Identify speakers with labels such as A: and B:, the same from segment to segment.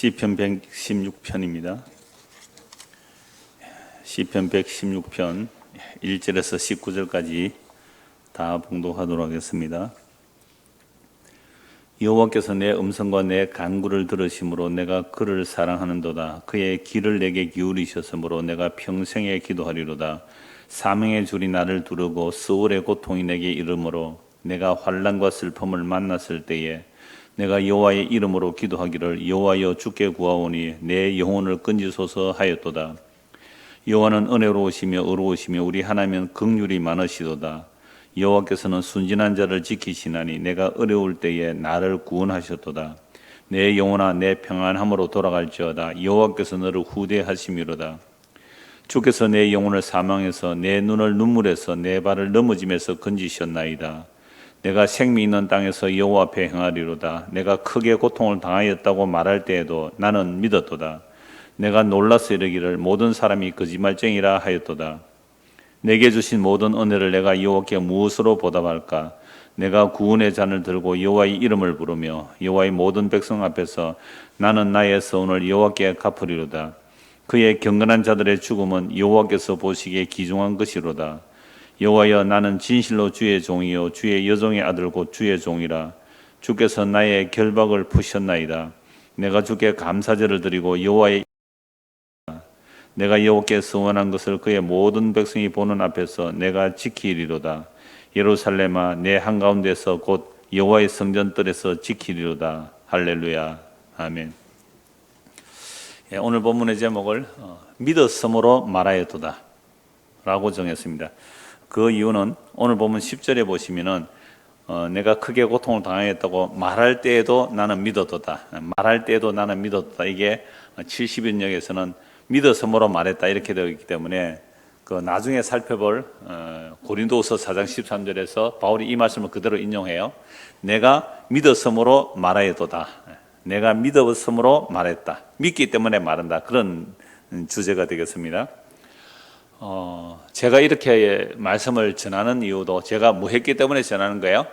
A: 시편 116편입니다. 시편 116편 1절에서 19절까지 다 봉독하도록 하겠습니다. 여호와께서 내 음성과 내 간구를 들으심으로 내가 그를 사랑하는도다. 그의 귀를 내게 기울이셨으므로 내가 평생에 기도하리로다. 사명의 줄이 나를 두르고 스올의 고통이 내게 이르므로 내가 환난과 슬픔을 만났을 때에 내가 여호와의 이름으로 기도하기를 여호와여 주께 구하오니 내 영혼을 건지소서 하였도다. 여호와는 은혜로우시며 의로우시며 우리 하나님은 긍휼이 많으시도다. 여호와께서는 순진한 자를 지키시나니 내가 어려울 때에 나를 구원하셨도다. 내 영혼아 내 평안함으로 돌아갈지어다. 여호와께서 너를 후대하심이로다. 주께서 내 영혼을 사망해서 내 눈을 눈물에서 내 발을 넘어짐에서 건지셨나이다. 내가 생미 있는 땅에서 여호와 앞에 행하리로다. 내가 크게 고통을 당하였다고 말할 때에도 나는 믿었도다. 내가 놀라서 이르기를 모든 사람이 거짓말쟁이라 하였도다. 내게 주신 모든 은혜를 내가 여호와께 무엇으로 보답할까? 내가 구원의 잔을 들고 여호와의 이름을 부르며 여호와의 모든 백성 앞에서 나는 나의 서운을 여호와께 갚으리로다. 그의 경건한 자들의 죽음은 여호와께서 보시기에 귀중한 것이로다. 여호와여 나는 진실로 주의 종이요 주의 여종의 아들 곧 주의 종이라. 주께서 나의 결박을 푸셨나이다. 내가 주께 감사제를 드리고 여호와의 내가 여호와께 서원한 것을 그의 모든 백성이 보는 앞에서 내가 지키리로다. 예루살렘아 내 한가운데서 곧 여호와의 성전뜰에서 지키리로다. 할렐루야. 아멘. 오늘 본문의 제목을 믿었으므로 말하였도다 라고 정했습니다. 그 이유는 오늘 보면 10절에 보시면은 내가 크게 고통을 당하였다고 말할 때에도 나는 믿었도다. 말할 때에도 나는 믿었도다. 이게 70인역에서는 믿었으므로 말했다 이렇게 되어 있기 때문에 그 나중에 살펴볼 고린도후서 4장 13절에서 바울이 이 말씀을 그대로 인용해요. 내가 믿었으므로 말하였도다. 내가 믿었으므로 말했다. 믿기 때문에 말한다. 그런 주제가 되겠습니다. 제가 이렇게 말씀을 전하는 이유도 제가 뭐 했기 때문에 전하는 거예요?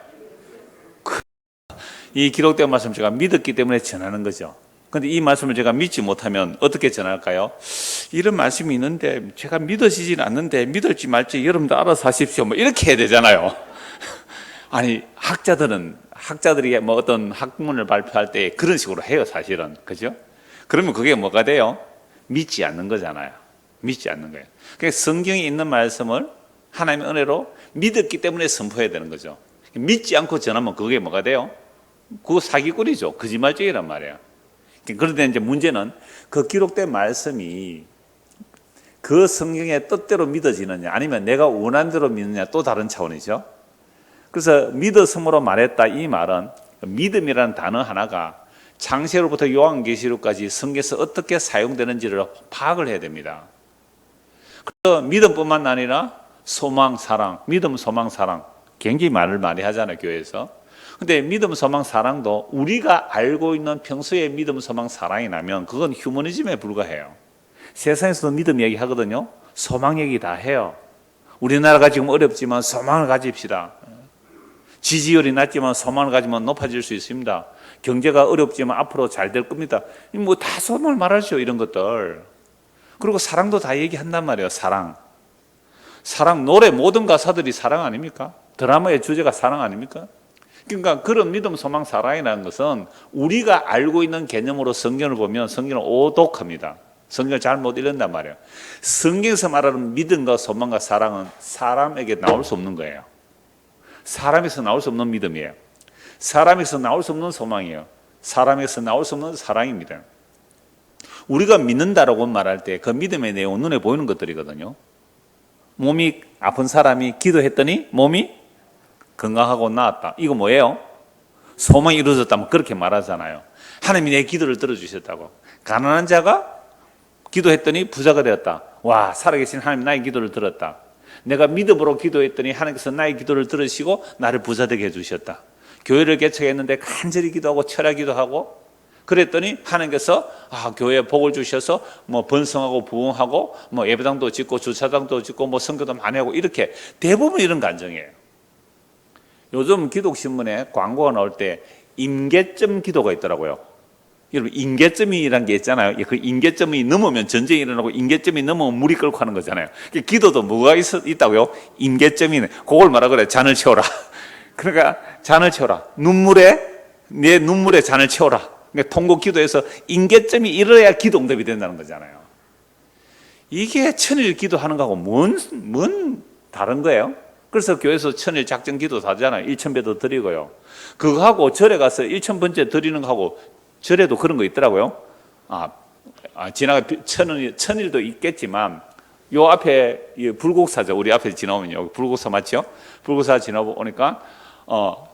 A: 이 기록된 말씀 제가 믿었기 때문에 전하는 거죠. 그런데 이 말씀을 제가 믿지 못하면 어떻게 전할까요? 이런 말씀이 있는데 제가 믿어지진 않는데 믿을지 말지 여러분도 알아서 하십시오. 뭐 이렇게 해야 되잖아요. 아니 학자들이 뭐 어떤 학문을 발표할 때 그런 식으로 해요, 사실은. 그죠? 그러면 그게 뭐가 돼요? 믿지 않는 거잖아요. 믿지 않는 거예요. 그러니까 성경에 있는 말씀을 하나님의 은혜로 믿었기 때문에 선포해야 되는 거죠. 믿지 않고 전하면 그게 뭐가 돼요? 그거 사기꾼이죠. 거짓말쟁이란 말이에요. 그런데 이제 문제는 그 기록된 말씀이 그 성경의 뜻대로 믿어지느냐 아니면 내가 원하는 대로 믿느냐 또 다른 차원이죠. 그래서 믿었으므로 말했다 이 말은 믿음이라는 단어 하나가 창세로부터 요한계시록까지 성경에서 어떻게 사용되는지를 파악을 해야 됩니다. 그래서 믿음뿐만 아니라 소망, 사랑, 믿음, 소망, 사랑 굉장히 말을 많이 하잖아요, 교회에서. 근데 믿음, 소망, 사랑도 우리가 알고 있는 평소의 믿음, 소망, 사랑이 나면 그건 휴머니즘에 불과해요. 세상에서도 믿음 얘기 하거든요. 소망 얘기 다 해요. 우리나라가 지금 어렵지만 소망을 가집시다. 지지율이 낮지만 소망을 가지면 높아질 수 있습니다. 경제가 어렵지만 앞으로 잘 될 겁니다. 뭐 다 소망을 말하죠, 이런 것들. 그리고 사랑도 다 얘기한단 말이에요. 사랑 노래 모든 가사들이 사랑 아닙니까? 드라마의 주제가 사랑 아닙니까? 그러니까 그런 믿음, 소망, 사랑이라는 것은 우리가 알고 있는 개념으로 성경을 보면 성경은 오독합니다. 성경을 잘 못 읽는단 말이에요. 성경에서 말하는 믿음과 소망과 사랑은 사람에게 나올 수 없는 거예요. 사람에서 나올 수 없는 믿음이에요. 사람에서 나올 수 없는 소망이에요. 사람에서 나올 수 없는 사랑입니다. 우리가 믿는다라고 말할 때 그 믿음의 내용은 눈에 보이는 것들이거든요. 몸이 아픈 사람이 기도했더니 몸이 건강하고 나았다. 이거 뭐예요? 소망이 이루어졌다면 그렇게 말하잖아요. 하나님이 내 기도를 들어주셨다고. 가난한 자가 기도했더니 부자가 되었다. 와, 살아계신 하나님 나의 기도를 들었다. 내가 믿음으로 기도했더니 하나님께서 나의 기도를 들으시고 나를 부자 되게 해주셨다. 교회를 개척했는데 간절히 기도하고 철야 기도하고 그랬더니 하나님께서 교회에 복을 주셔서 뭐 번성하고 부흥하고 뭐 예배당도 짓고 주차장도 짓고 뭐 선교도 많이 하고 이렇게 대부분 이런 간증이에요. 요즘 기독신문에 광고가 나올 때 임계점 기도가 있더라고요. 여러분, 임계점이라는 게 있잖아요. 그 임계점이 넘으면 전쟁이 일어나고 임계점이 넘으면 물이 끓고 하는 거잖아요. 기도도 뭐가 있다고요? 임계점이네. 그걸 말하 그래. 잔을 채워라. 그러니까 잔을 채워라. 내 눈물에 잔을 채워라. 그러니까 통곡 기도에서 임계점이 이뤄야 기도 응답이 된다는 거잖아요. 이게 천일 기도하는 거하고 뭔 다른 거예요? 그래서 교회에서 천일 작전 기도 다 하잖아요. 1,000배도 드리고요. 그거하고 절에 가서 1,000번째 드리는 거하고 절에도 그런 거 있더라고요. 지나가 천일도 있겠지만 요 앞에 불국사죠. 우리 앞에 지나오면요. 불국사 맞죠? 불국사 지나오니까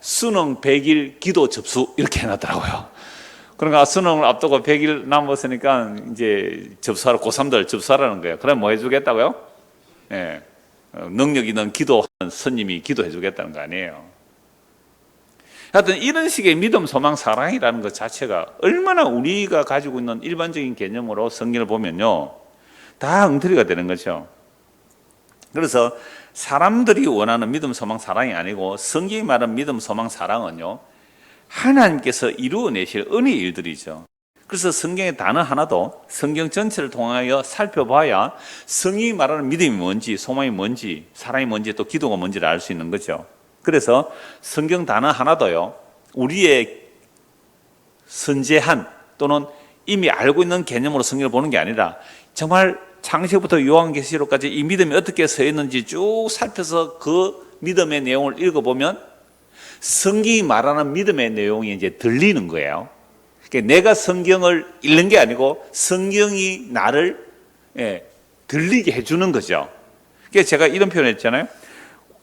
A: 수능 100일 기도 접수 이렇게 해놨더라고요. 그러니까 수능을 앞두고 100일 남았으니까 이제 접수하라, 고3들 접수하라는 거예요. 그럼 뭐 해주겠다고요? 예. 능력 있는 기도하는 스님이 기도해 주겠다는 거 아니에요. 하여튼 이런 식의 믿음, 소망, 사랑이라는 것 자체가 얼마나 우리가 가지고 있는 일반적인 개념으로 성경을 보면요, 다 엉터리가 되는 거죠. 그래서 사람들이 원하는 믿음, 소망, 사랑이 아니고 성경이 말하는 믿음, 소망, 사랑은요, 하나님께서 이루어내실 은혜의 일들이죠. 그래서 성경의 단어 하나도 성경 전체를 통하여 살펴봐야 성경이 말하는 믿음이 뭔지, 소망이 뭔지, 사랑이 뭔지, 또 기도가 뭔지를 알 수 있는 거죠. 그래서 성경 단어 하나도요, 우리의 선제한 또는 이미 알고 있는 개념으로 성경을 보는 게 아니라 정말 창세부터 요한계시록까지 이 믿음이 어떻게 서 있는지 쭉 살펴서 그 믿음의 내용을 읽어보면 성경이 말하는 믿음의 내용이 이제 들리는 거예요. 그러니까 내가 성경을 읽는 게 아니고 성경이 나를 들리게 해주는 거죠. 그래서 제가 이런 표현을 했잖아요.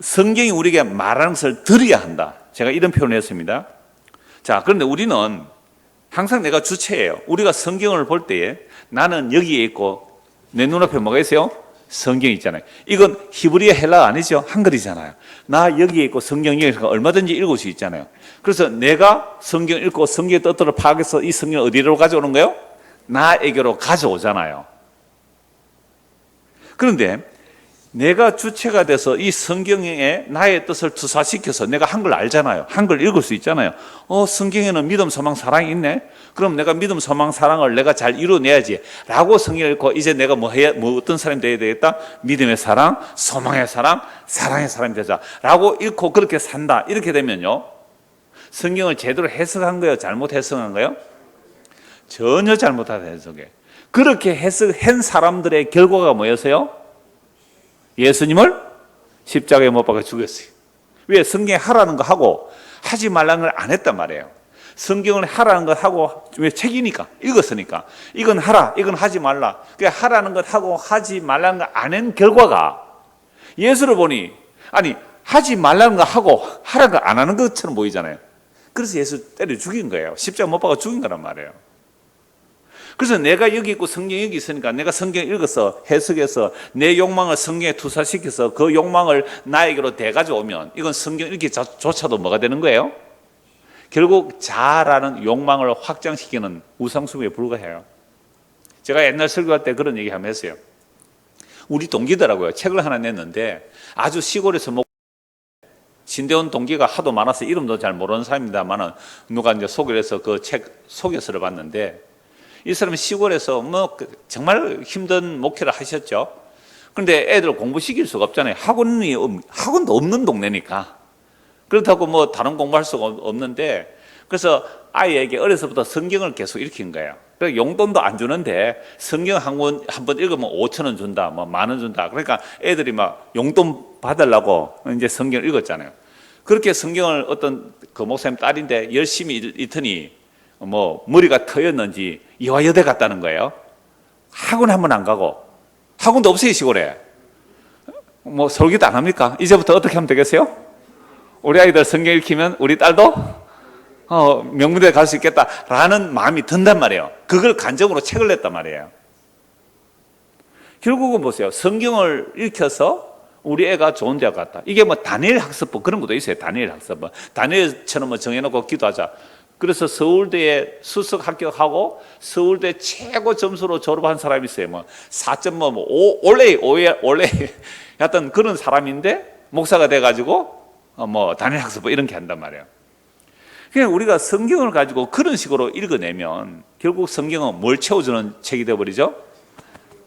A: 성경이 우리에게 말하는 것을 들어야 한다. 제가 이런 표현을 했습니다. 자, 그런데 우리는 항상 내가 주체예요. 우리가 성경을 볼 때에 나는 여기에 있고 내 눈앞에 뭐가 있어요? 성경이 있잖아요. 이건 히브리어 헬라 아니죠? 한글이잖아요. 나 여기에 있고 성경이 있으니까 얼마든지 읽을 수 있잖아요. 그래서 내가 성경 읽고 성경의 뜻들을 파악해서 이 성경을 어디로 가져오는 거예요? 나에게로 가져오잖아요. 그런데 내가 주체가 돼서 이 성경에 나의 뜻을 투사시켜서 내가 한글 알잖아요. 한글 읽을 수 있잖아요. 성경에는 믿음, 소망, 사랑이 있네. 그럼 내가 믿음, 소망, 사랑을 내가 잘 이루어내야지 라고 성경을 읽고 이제 내가 어떤 사람이 되어야 되겠다? 믿음의 사랑, 소망의 사랑, 사랑의 사람이 되자 라고 읽고 그렇게 산다. 이렇게 되면요, 성경을 제대로 해석한 거예요? 잘못 해석한 거예요? 전혀 잘못한 해석이에요. 그렇게 해석한 사람들의 결과가 뭐였어요? 예수님을 십자가에 못 박아 죽였어요. 왜? 성경에 하라는 거 하고 하지 말라는 걸 안 했단 말이에요. 성경을 하라는 것 하고, 왜? 책이니까, 읽었으니까 이건 하라, 이건 하지 말라. 그러니까 하라는 것 하고 하지 말라는 거 안 한 결과가 예수를 보니 하지 말라는 거 하고 하라는 거 안 하는 것처럼 보이잖아요. 그래서 예수 때려 죽인 거예요. 십자가 못 박아 죽인 거란 말이에요. 그래서 내가 여기 있고 성경이 여기 있으니까 내가 성경 읽어서 해석해서 내 욕망을 성경에 투사시켜서 그 욕망을 나에게로 대가져오면 이건 성경 읽기조차도 뭐가 되는 거예요? 결국 자아라는 욕망을 확장시키는 우상숭배에 불과해요. 제가 옛날 설교할 때 그런 얘기 한번 했어요. 우리 동기더라고요. 책을 하나 냈는데 아주 시골에서 신대원 동기가 하도 많아서 이름도 잘 모르는 사람입니다만은 누가 이제 소개를 해서 그 책 소개서를 봤는데 이 사람은 시골에서 정말 힘든 목회를 하셨죠. 그런데 애들 공부시킬 수가 없잖아요. 학원도 없는 동네니까. 그렇다고 다른 공부할 수가 없는데, 그래서 아이에게 어려서부터 성경을 계속 읽힌 거예요. 그러니까 용돈도 안 주는데 성경 한 번 읽으면 5,000원 준다, 10,000원 준다. 그러니까 애들이 용돈 받으려고 이제 성경을 읽었잖아요. 그렇게 성경을 어떤 그 목사님 딸인데 열심히 읽더니 머리가 터였는지 이화여대 갔다는 거예요. 학원 한 번 안 가고, 학원도 없어요, 시골에. 설교도 안 합니까? 이제부터 어떻게 하면 되겠어요? 우리 아이들 성경 읽히면 우리 딸도 명문대에 갈 수 있겠다라는 마음이 든단 말이에요. 그걸 간접으로 책을 냈단 말이에요. 결국은 보세요. 성경을 읽혀서 우리 애가 좋은 대학 갔다. 이게 다니엘 학습법 그런 것도 있어요. 다니엘 학습법. 다니엘처럼 정해놓고 기도하자. 그래서 서울대에 수석 합격하고 서울대 최고 점수로 졸업한 사람이 있어요. 4.5 원래 하여튼 그런 사람인데 목사가 돼가지고 다니엘 학습법 이런 게 한단 말이에요. 그냥 우리가 성경을 가지고 그런 식으로 읽어내면 결국 성경은 뭘 채워주는 책이 되어버리죠?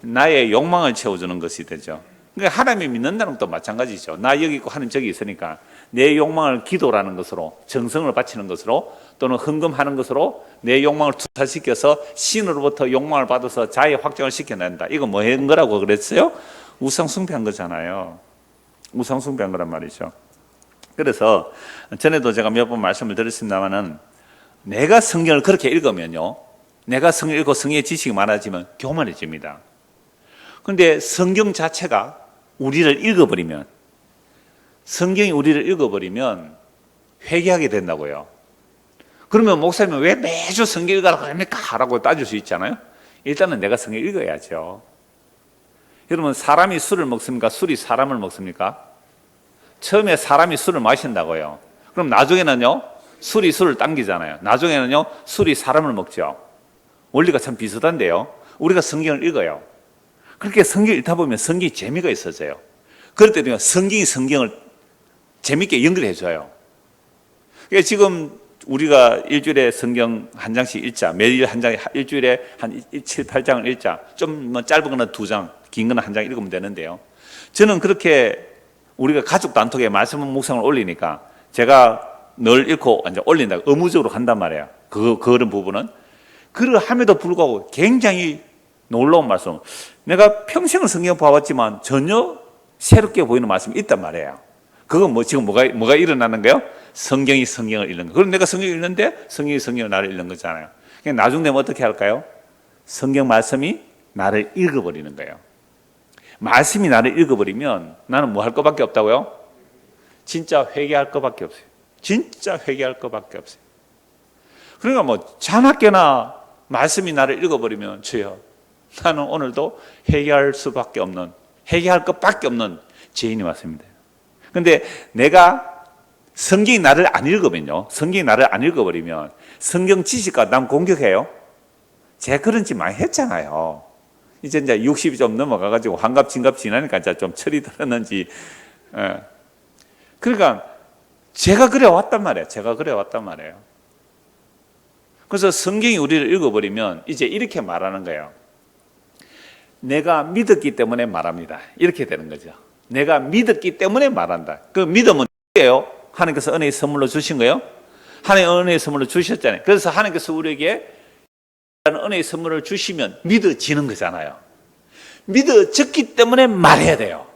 A: 나의 욕망을 채워주는 것이 되죠. 그러니까 하나님을 믿는다는 것도 마찬가지죠. 나 여기 있고 하나님 저기 있으니까 내 욕망을 기도라는 것으로, 정성을 바치는 것으로, 또는 헌금하는 것으로 내 욕망을 투사시켜서 신으로부터 욕망을 받아서 자의 확정을 시켜낸다. 이거 뭐 한 거라고 그랬어요? 우상 숭배한 거잖아요. 우상 숭배한 거란 말이죠. 그래서 전에도 제가 몇 번 말씀을 드렸습니다만은, 내가 성경을 그렇게 읽으면요, 내가 성경을 읽고 성경의 지식이 많아지면 교만해집니다. 그런데 성경 자체가 우리를 읽어버리면, 성경이 우리를 읽어버리면 회개하게 된다고요. 그러면 목사님은 왜 매주 성경 읽으라고 합니까? 라고 따질 수 있잖아요. 일단은 내가 성경 읽어야죠. 여러분, 사람이 술을 먹습니까? 술이 사람을 먹습니까? 처음에 사람이 술을 마신다고요. 그럼 나중에는요, 술이 술을 당기잖아요. 나중에는요, 술이 사람을 먹죠. 원리가 참 비슷한데요. 우리가 성경을 읽어요. 그렇게 성경 읽다 보면 성경이 재미가 있어져요. 그럴 때도 성경이 성경을 재밌게 연결해줘요. 그러니까 지금 우리가 일주일에 성경 한 장씩 읽자, 매일 한 장, 일주일에 한 7, 8장을 읽자, 좀 뭐 짧은 거는 2장, 긴 거는 한 장 읽으면 되는데요. 저는 그렇게 우리가 가족 단톡에 말씀 묵상을 올리니까 제가 늘 읽고 이제 올린다, 의무적으로 한단 말이에요. 그런 부분은. 그걸 함에도 불구하고 굉장히 놀라운 말씀. 내가 평생을 성경 봐왔지만 전혀 새롭게 보이는 말씀이 있단 말이에요. 그건 뭐 지금 뭐가 일어나는 거예요? 성경이 성경을 읽는 거. 그럼 내가 성경을 읽는데 성경이 성경을 나를 읽는 거잖아요. 그러니까 나중 되면 어떻게 할까요? 성경 말씀이 나를 읽어버리는 거예요. 말씀이 나를 읽어버리면 나는 뭐 할 것밖에 없다고요? 진짜 회개할 것밖에 없어요. 진짜 회개할 것밖에 없어요. 그러니까 뭐 자나깨나 말씀이 나를 읽어버리면 주여, 나는 오늘도 회개할 수밖에 없는, 회개할 것밖에 없는 죄인이 왔습니다. 그런데 내가 성경이 나를 안 읽으면요, 성경이 나를 안 읽어버리면 성경 지식과 남 공격해요. 제가 그런 짓 많이 했잖아요. 이제 60이 좀 넘어가가지고 환갑, 진갑 지나니까 이제 좀 철이 들었는지. 그러니까 제가 그래 왔단 말이에요. 제가 그래 왔단 말이에요. 그래서 성경이 우리를 읽어버리면 이제 이렇게 말하는 거예요. 내가 믿었기 때문에 말합니다. 이렇게 되는 거죠. 내가 믿었기 때문에 말한다. 그 믿음은 뭐예요? 하나님께서 은혜의 선물로 주신 거예요. 하나님의 은혜의 선물로 주셨잖아요. 그래서 하나님께서 우리에게 은혜의 선물을 주시면 믿어지는 거잖아요. 믿어졌기 때문에 말해야 돼요.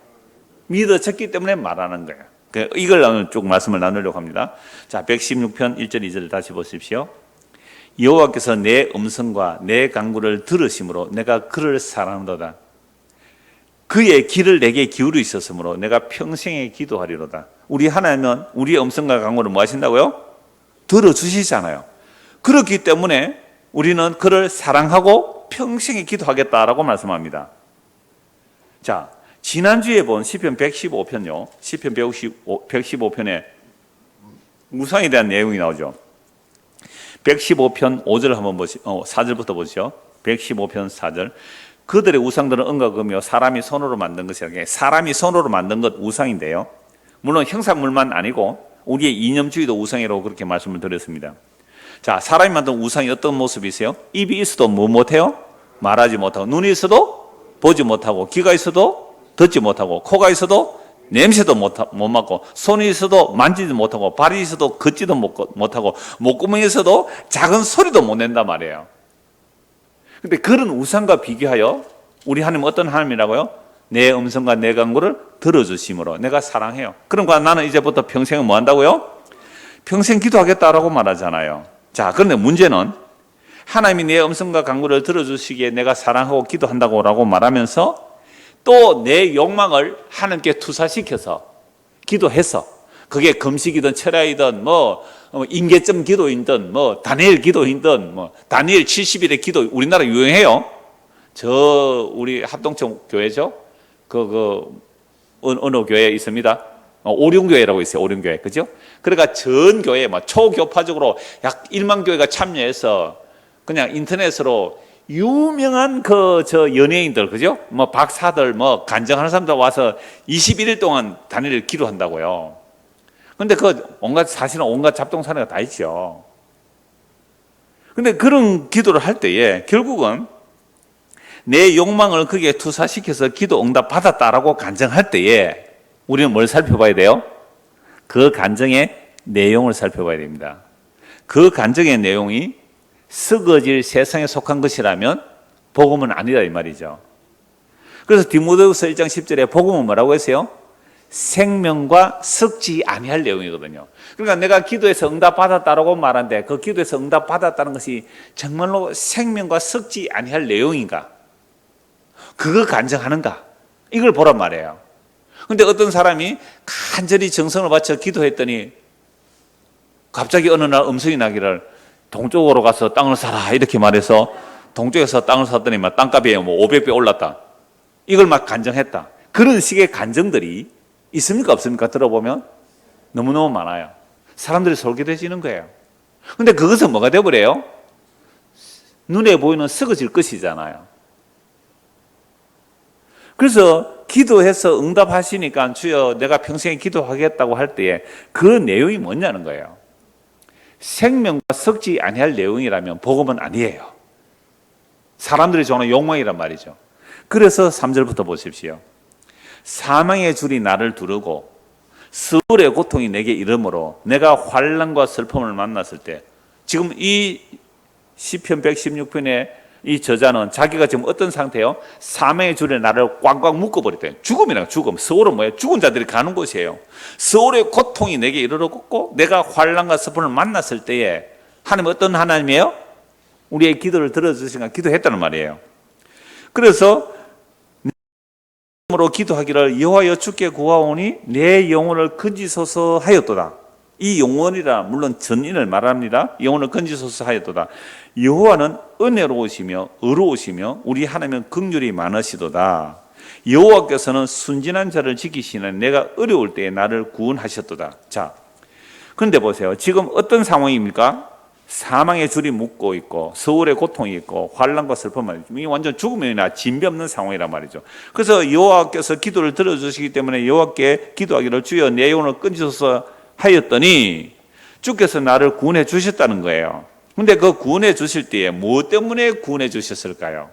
A: 믿어졌기 때문에 말하는 거예요. 이걸 오늘 쭉 말씀을 나누려고 합니다. 자, 116편 1절 2절 다시 보십시오. 여호와께서 내 음성과 내 간구를 들으심으로 내가 그를 사랑하노라. 그의 귀를 내게 기울여 있었으므로 내가 평생에 기도하리로다. 우리 하나님은 우리의 음성과 간구를 뭐 하신다고요? 들어주시잖아요. 그렇기 때문에 우리는 그를 사랑하고 평생에 기도하겠다라고 말씀합니다. 자, 지난주에 본 시편 115편요. 시편 115편에 우상에 대한 내용이 나오죠. 115편 5절 한번 보시죠. 4절부터 보시죠. 115편 4절. 그들의 우상들은 은과금이요 사람이 손으로 만든 것이라. 사람이 손으로 만든 것 우상인데요. 물론 형상물만 아니고 우리의 이념주의도 우상이라고 그렇게 말씀을 드렸습니다. 자, 사람이 만든 우상이 어떤 모습이세요? 입이 있어도 뭐 못해요? 말하지 못하고, 눈이 있어도 보지 못하고, 귀가 있어도 듣지 못하고, 코가 있어도 냄새도 못 맡고, 손이 있어도 만지지 못하고, 발이 있어도 걷지도 못하고, 목구멍이 있어도 작은 소리도 못 낸단 말이에요. 근데 그런 우상과 비교하여 우리 하나님은 어떤 하나님이라고요? 내 음성과 내 간구를 들어주심으로 내가 사랑해요. 그러니까 나는 이제부터 평생은 뭐 한다고요? 평생 기도하겠다라고 말하잖아요. 자, 그런데 문제는 하나님이 내 음성과 간구를 들어주시기에 내가 사랑하고 기도한다고 말하면서 또 내 욕망을 하나님께 투사시켜서 기도해서, 그게 금식이든 철야이든 뭐 임계점 기도이든 뭐 다니엘 기도이든 뭐 다니엘 70일의 기도, 우리나라 유행해요. 우리 합동청 교회죠. 어느 교회에 있습니다. 오륜교회라고 있어요. 오륜교회. 그죠? 그러니까 전 교회, 초교파적으로 약 1만 교회가 참여해서 그냥 인터넷으로 유명한 연예인들, 그죠? 박사들, 간증하는 사람들 와서 21일 동안 단일을 기도한다고요. 근데 사실은 온갖 잡동사니가 다 있죠. 근데 그런 기도를 할 때에 결국은 내 욕망을 거기에 투사시켜서 기도 응답 받았다라고 간증할 때에 우리는 뭘 살펴봐야 돼요? 그 간증의 내용을 살펴봐야 됩니다. 그 간증의 내용이 썩어질 세상에 속한 것이라면 복음은 아니다 이 말이죠. 그래서 디모데후서 1장 10절에 복음은 뭐라고 했어요? 생명과 썩지 아니할 내용이거든요. 그러니까 내가 기도해서 응답 받았다라고 말하는데 그 기도해서 응답 받았다는 것이 정말로 생명과 썩지 아니할 내용인가? 그거 간증하는가? 이걸 보란 말이에요. 근데 어떤 사람이 간절히 정성을 바쳐 기도했더니 갑자기 어느 날 음성이 나기를 동쪽으로 가서 땅을 사라 이렇게 말해서 동쪽에서 땅을 샀더니 막 땅값이 뭐 500배 올랐다. 이걸 막 간증했다. 그런 식의 간증들이 있습니까 없습니까? 들어보면 너무너무 많아요. 사람들이 솔깃해지는 거예요. 근데 그것은 뭐가 되어버려요? 눈에 보이는 썩어질 것이잖아요. 그래서 기도해서 응답하시니까 주여 내가 평생에 기도하겠다고 할 때에 그 내용이 뭐냐는 거예요. 생명과 썩지 아니할 내용이라면 복음은 아니에요. 사람들이 좋아하는 욕망이란 말이죠. 그래서 3절부터 보십시오. 사망의 줄이 나를 두르고 스울의 고통이 내게 이르므로 내가 환난과 슬픔을 만났을 때, 지금 이 시편 116편의 이 저자는 자기가 지금 어떤 상태예요? 사망의 줄에 나를 꽉꽉 묶어버렸대요. 죽음이랑 죽음. 스울은 뭐예요? 죽은 자들이 가는 곳이에요. 스울의 고통이 내게 이르렀고 내가 환난과 슬픔을 만났을 때에 하나님 어떤 하나님이에요? 우리의 기도를 들어주시니까 기도했다는 말이에요. 그래서 으로 기도하기를 여호와여 주께 구하오니 내 영혼을 건지소서 하였도다. 이 영혼이라 물론 전인을 말합니다. 영혼을 건지소서 하였도다. 여호와는 은혜로우시며 의로우시며 우리 하나님은 긍휼이 많으시도다. 여호와께서는 순진한 자를 지키시는 내가 어려울 때에 나를 구원하셨도다. 자, 그런데 보세요. 지금 어떤 상황입니까? 사망의 줄이 묶고 있고 서울의 고통이 있고 환난과 슬픔이 이게 완전 죽음이나 진비 없는 상황이란 말이죠. 그래서 여호와께서 기도를 들어주시기 때문에 여호와께 기도하기를 주여 내 영혼을 건지소서 하였더니 주께서 나를 구원해 주셨다는 거예요. 근데 그 구원해 주실 때에 무엇 때문에 구원해 주셨을까요?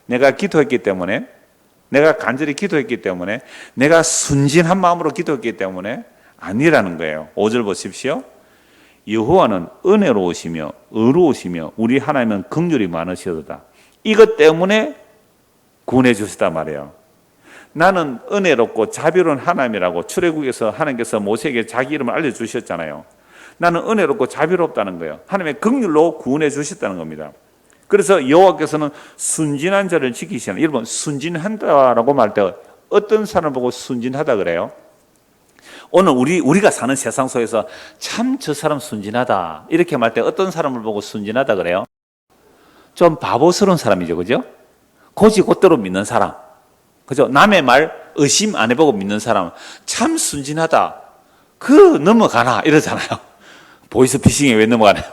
A: 내가 기도했기 때문에, 내가 간절히 기도했기 때문에, 내가 순진한 마음으로 기도했기 때문에 아니라는 거예요. 5절 보십시오. 여호와는 은혜로우시며 의로우시며 우리 하나님은 긍휼이 많으시도다. 이것 때문에 구원해 주시단 말이에요. 나는 은혜롭고 자비로운 하나님이라고 출애굽에서 하나님께서 모세에게 자기 이름을 알려주셨잖아요. 나는 은혜롭고 자비롭다는 거예요. 하나님의 긍휼로 구원해 주셨다는 겁니다. 그래서 여호와께서는 순진한 자를 지키시는, 여러분 순진한다라고 말할 때 어떤 사람을 보고 순진하다 그래요? 오늘 우리가 사는 세상 속에서 참 저 사람 순진하다 이렇게 말할 때 어떤 사람을 보고 순진하다 그래요? 좀 바보스러운 사람이죠, 그죠? 곧이곧대로 믿는 사람, 그죠? 남의 말 의심 안 해보고 믿는 사람 참 순진하다. 그 넘어가나 이러잖아요. 보이스피싱에 왜 넘어가나요?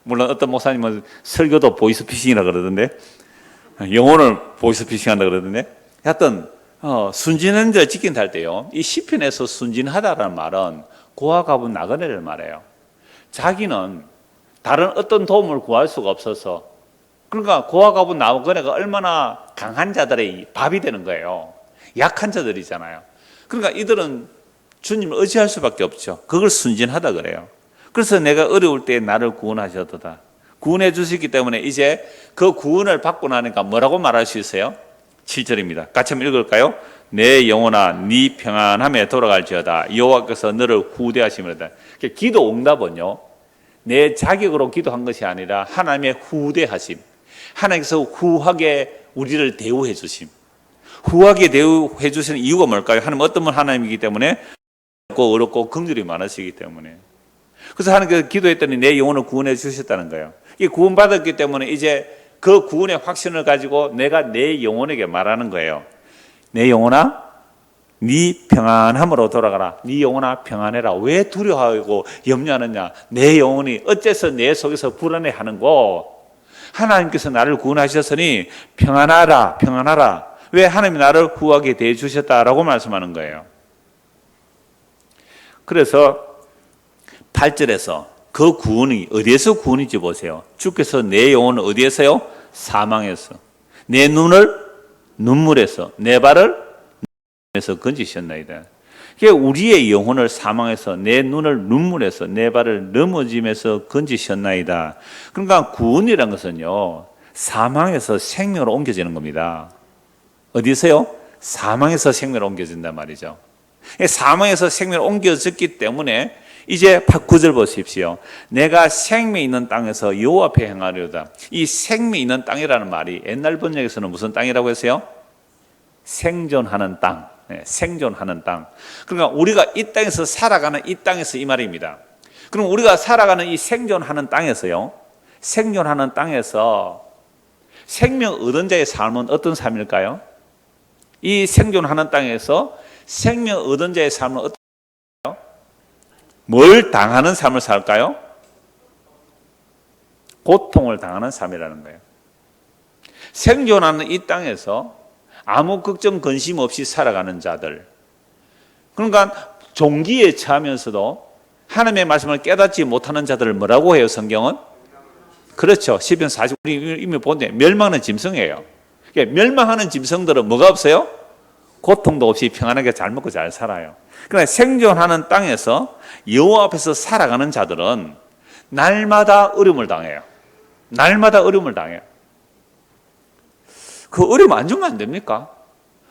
A: 물론 어떤 목사님은 설교도 보이스피싱이라 그러던데, 영혼을 보이스피싱한다 그러던데, 하여튼 순진한 자 지킨다 할 때요, 이 시편에서 순진하다라는 말은 고아 가분 나그네를 말해요. 자기는 다른 어떤 도움을 구할 수가 없어서, 그러니까 고아 가분 나그네가 얼마나 강한 자들의 밥이 되는 거예요. 약한 자들이잖아요. 그러니까 이들은 주님을 의지할 수밖에 없죠. 그걸 순진하다 그래요. 그래서 내가 어려울 때 나를 구원하셨도다. 구원해 주시기 때문에 이제 그 구원을 받고 나니까 뭐라고 말할 수 있어요? 7절입니다. 같이 한번 읽을까요? 내 영혼아 네 평안함에 돌아갈지어다. 여호와께서 너를 후대하심이로다. 기도 응답은요, 내 자격으로 기도한 것이 아니라 하나님의 후대하심, 하나님께서 후하게 우리를 대우해 주심. 후하게 대우해 주시는 이유가 뭘까요? 하나님 어떤 분 하나님이기 때문에 어렵고 긍휼이 많으시기 때문에. 그래서 하나님께서 기도했더니 내 영혼을 구원해 주셨다는 거예요. 이 구원받았기 때문에 이제 그 구원의 확신을 가지고 내가 내 영혼에게 말하는 거예요. 내 영혼아 네 평안함으로 돌아가라. 네 영혼아 평안해라. 왜 두려워하고 염려하느냐? 내 영혼이 어째서 내 속에서 불안해하는고? 하나님께서 나를 구원하셨으니 평안하라, 평안하라. 왜 하나님이 나를 후하게 대해 주셨다라고 말씀하는 거예요. 그래서 8절에서 그 구원이 어디에서 구원인지 보세요. 주께서 내 영혼을 어디에서요? 사망에서. 내 눈을 눈물에서, 내 발을 눈에서 건지셨나이다. 그러니까 우리의 영혼을 사망에서, 내 눈을 눈물에서, 내 발을 넘어짐에서 건지셨나이다. 그러니까 구원이라는 것은요, 사망에서 생명으로 옮겨지는 겁니다. 어디서요? 사망에서 생명으로 옮겨진단 말이죠. 사망에서 생명으로 옮겨졌기 때문에 이제 9절 보십시오. 내가 생명 있는 땅에서 여호와 앞에 행하려다. 이 생명 있는 땅이라는 말이 옛날 번역에서는 무슨 땅이라고 했어요? 생존하는 땅. 네, 생존하는 땅. 그러니까 우리가 이 땅에서 살아가는 이 땅에서 이 말입니다. 그럼 우리가 살아가는 이 생존하는 땅에서요. 생존하는 땅에서 생명 얻은 자의 삶은 어떤 삶일까요? 이 생존하는 땅에서 생명 얻은 자의 삶은 어떤 삶일까요? 뭘 당하는 삶을 살까요? 고통을 당하는 삶이라는 거예요. 생존하는 이 땅에서 아무 걱정 근심 없이 살아가는 자들. 그러니까 종기에 처하면서도 하나님의 말씀을 깨닫지 못하는 자들을 뭐라고 해요, 성경은? 그렇죠. 시편 40, 우리 이미 본데 멸망하는 짐승이에요. 그러니까 멸망하는 짐승들은 뭐가 없어요? 고통도 없이 평안하게 잘 먹고 잘 살아요. 그러나 생존하는 땅에서 여호와 앞에서 살아가는 자들은 날마다 어려움을 당해요. 날마다 어려움을 당해요. 그 어려움 안 주면 안 됩니까?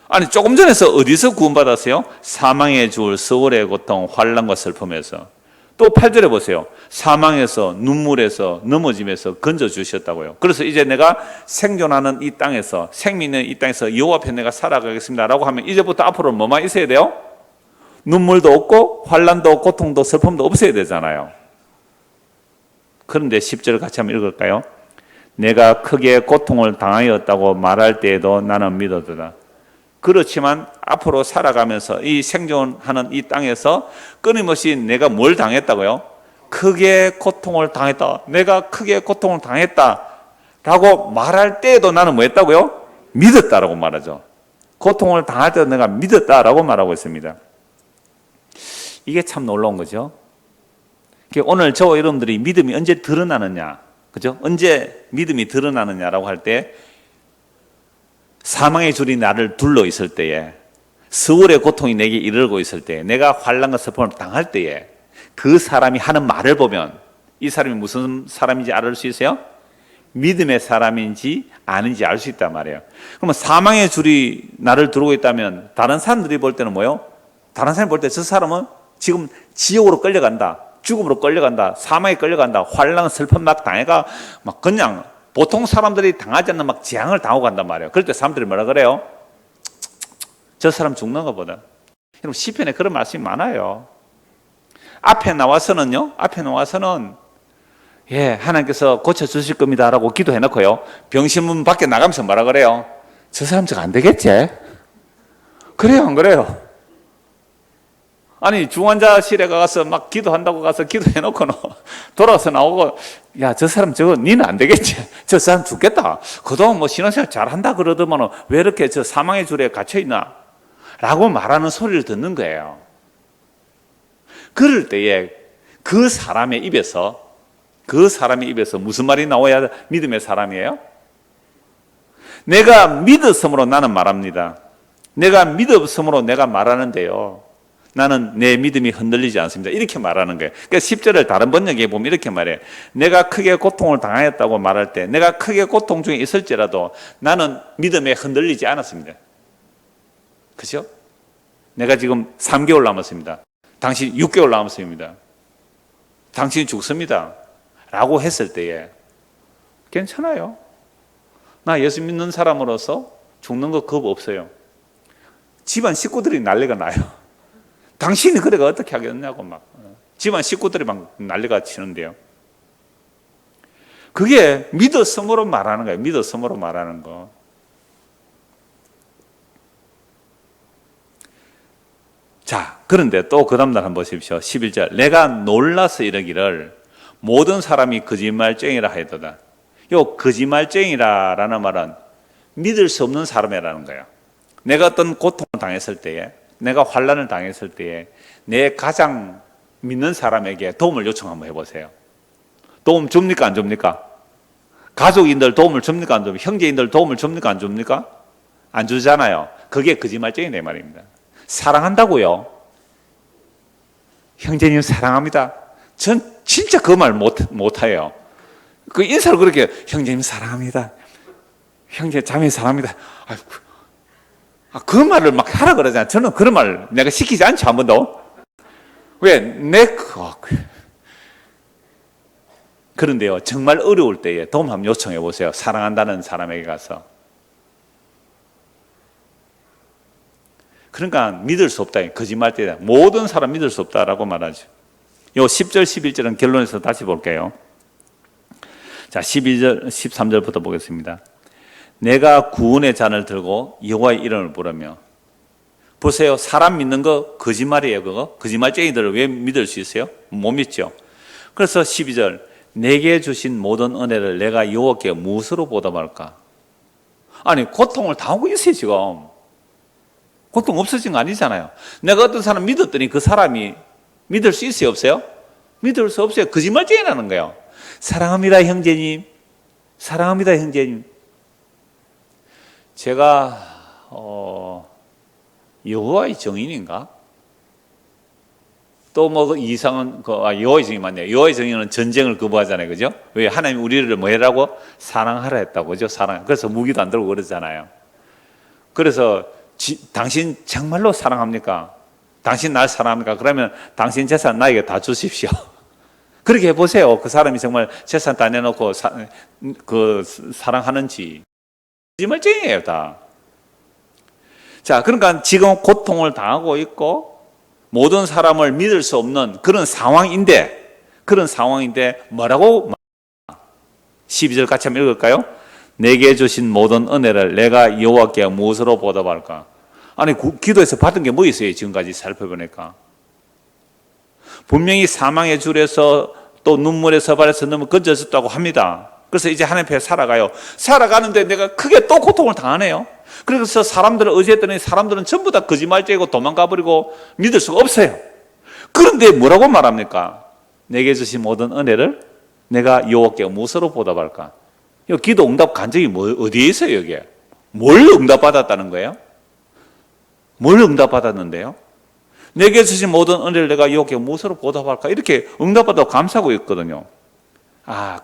A: 아니 조금 전에서 어디서 구원받았어요? 사망의 줄, 서울의 고통, 환난과 슬픔에서. 또 8절에 보세요. 사망에서, 눈물에서, 넘어짐에서 건져주셨다고요. 그래서 이제 내가 생존하는 이 땅에서, 생명 있는 이 땅에서 여호와 앞에 내가 살아가겠습니다 라고 하면 이제부터 앞으로 뭐만 있어야 돼요? 눈물도 없고 환난도 고통도 슬픔도 없어야 되잖아요. 그런데 10절 같이 한번 읽을까요? 내가 크게 고통을 당하였다고 말할 때에도 나는 믿었도다. 그렇지만 앞으로 살아가면서 이 생존하는 이 땅에서 끊임없이 내가 뭘 당했다고요? 크게 고통을 당했다. 내가 크게 고통을 당했다 라고 말할 때에도 나는 뭐 했다고요? 믿었다라고 말하죠. 고통을 당할 때도 내가 믿었다라고 말하고 있습니다. 이게 참 놀라운 거죠. 오늘 저와 여러분들이 믿음이 언제 드러나느냐, 그죠? 언제 믿음이 드러나느냐라고 할 때, 사망의 줄이 나를 둘러 있을 때에, 서울의 고통이 내게 이르고 있을 때에, 내가 환난과 슬픔을 당할 때에 그 사람이 하는 말을 보면 이 사람이 무슨 사람인지 알 수 있어요? 믿음의 사람인지 아닌지 알 수 있단 말이에요. 그러면 사망의 줄이 나를 두르고 있다면 다른 사람들이 볼 때는 뭐예요? 다른 사람이 볼 때 저 사람은 지금 지옥으로 끌려간다, 죽음으로 끌려간다, 사망에 끌려간다, 환난 슬픔 막 당해가 막 그냥 보통 사람들이 당하지 않는 막 재앙을 당하고 간단 말이에요. 그럴 때 사람들이 뭐라 그래요? 저 사람 죽는 것보다. 여러분 시편에 그런 말씀이 많아요. 앞에 나와서는 예, 하나님께서 고쳐주실 겁니다라고 기도해놓고요, 병신문 밖에 나가면서 뭐라 그래요? 저 사람 안 되겠지? 그래요, 안 그래요? 아니 중환자실에 가서 막 기도한다고 가서 기도해놓고는 돌아와서 나오고, 야, 저 사람 저거 니는 안 되겠지? 저 사람 죽겠다. 그동안 뭐 신앙생활 잘한다 그러더만 왜 이렇게 저 사망의 줄에 갇혀있나? 라고 말하는 소리를 듣는 거예요. 그럴 때에 그 사람의 입에서 무슨 말이 나와야 믿음의 사람이에요? 내가 믿었으므로 나는 말합니다. 내가 믿었으므로 내가 말하는데요, 나는 내 믿음이 흔들리지 않습니다. 이렇게 말하는 거예요. 그러니까 10절을 다른 번역에 보면 이렇게 말해요. 내가 크게 고통을 당하였다고 말할 때, 내가 크게 고통 중에 있을지라도 나는 믿음에 흔들리지 않았습니다. 그죠? 내가 지금 3개월 남았습니다. 당신 6개월 남았습니다. 당신이 죽습니다 라고 했을 때에 괜찮아요. 나 예수 믿는 사람으로서 죽는 거 겁 없어요. 집안 식구들이 난리가 나요. 당신이 그래가 어떻게 하겠냐고 막 집안 식구들이 막 난리가 치는데요. 그게 믿었음으로 말하는 거예요. 믿었음으로 말하는 거. 자, 그런데 또 그 다음 날 한번 보십시오. 11절. 내가 놀라서 이르기를 모든 사람이 거짓말쟁이라 하였도다. 요 거짓말쟁이라는 말은 믿을 수 없는 사람이라는 거예요. 내가 어떤 고통을 당했을 때에, 내가 환난을 당했을 때에 내 가장 믿는 사람에게 도움을 요청 한번 해보세요. 도움 줍니까 안 줍니까? 가족인들 도움을 줍니까 안 줍니까? 형제인들 도움을 줍니까 안 줍니까? 안 주잖아요. 그게 거짓말쟁이네 말입니다. 사랑한다고요? 형제님 사랑합니다. 전 진짜 그 말 못해요. 그 인사를 그렇게 형제님 사랑합니다. 형제 자매 사랑합니다. 아이고, 그 말을 막 하라 그러잖아요. 저는 그런 말 내가 시키지 않죠, 한 번도. 왜? 그런데요, 정말 어려울 때에 도움 한번 요청해 보세요. 사랑한다는 사람에게 가서. 그러니까 믿을 수 없다. 거짓말 때다. 모든 사람 믿을 수 없다라고 말하죠. 요 10절, 11절은 결론에서 다시 볼게요. 자, 12절, 13절부터 보겠습니다. 내가 구원의 잔을 들고 여호와의 이름을 부르며. 보세요. 사람 믿는 거 거짓말이에요, 그거. 거짓말쟁이들을 왜 믿을 수 있어요? 못 믿죠. 그래서 12절, 내게 주신 모든 은혜를 내가 여호와께 무엇으로 보답할까? 아니, 고통을 당하고 있어요, 지금. 고통 없어진 거 아니잖아요. 내가 어떤 사람 믿었더니 그 사람이 믿을 수 있어요, 없어요? 믿을 수 없어요. 거짓말쟁이라는 거예요. 사랑합니다, 형제님. 사랑합니다, 형제님. 제가 여호와의 증인인가? 또 뭐 이상은 여호와의 증인 맞네요. 여호와의 증인은 전쟁을 거부하잖아요, 그죠? 왜 하나님 우리를 뭐 해라고 사랑하라 했다고, 그죠? 사랑. 그래서 무기도 안 들고 그러잖아요. 그래서 당신 정말로 사랑합니까? 당신 날 사랑합니까? 그러면 당신 재산 나에게 다 주십시오. 그렇게 해보세요. 그 사람이 정말 재산 다 내놓고 사랑하는지. 거짓말쟁이에요, 다. 자, 그러니까 지금 고통을 당하고 있고 모든 사람을 믿을 수 없는 그런 상황인데 뭐라고 12절 같이 한번 읽을까요? 내게 주신 모든 은혜를 내가 여호와께 무엇으로 보답할까? 아니, 기도에서 받은 게 뭐 있어요? 지금까지 살펴보니까. 분명히 사망의 줄에서 또 눈물의 서발에서 너무 건져졌다고 합니다. 그래서 이제 하나님 앞에 살아가요. 살아가는데 내가 크게 또 고통을 당하네요. 그래서 사람들을 의지했더니 사람들은 전부 다 거짓말쟁이고 도망가버리고 믿을 수가 없어요. 그런데 뭐라고 말합니까? 내게 주신 모든 은혜를 내가 여호와께 무엇으로 보답할까? 기도 응답 간증이 어디에 있어요, 여기에? 뭘 응답받았다는 거예요? 뭘 응답받았는데요? 내게 주신 모든 은혜를 내가 여호와께 무엇으로 보답할까? 이렇게 응답받아 감사하고 있거든요.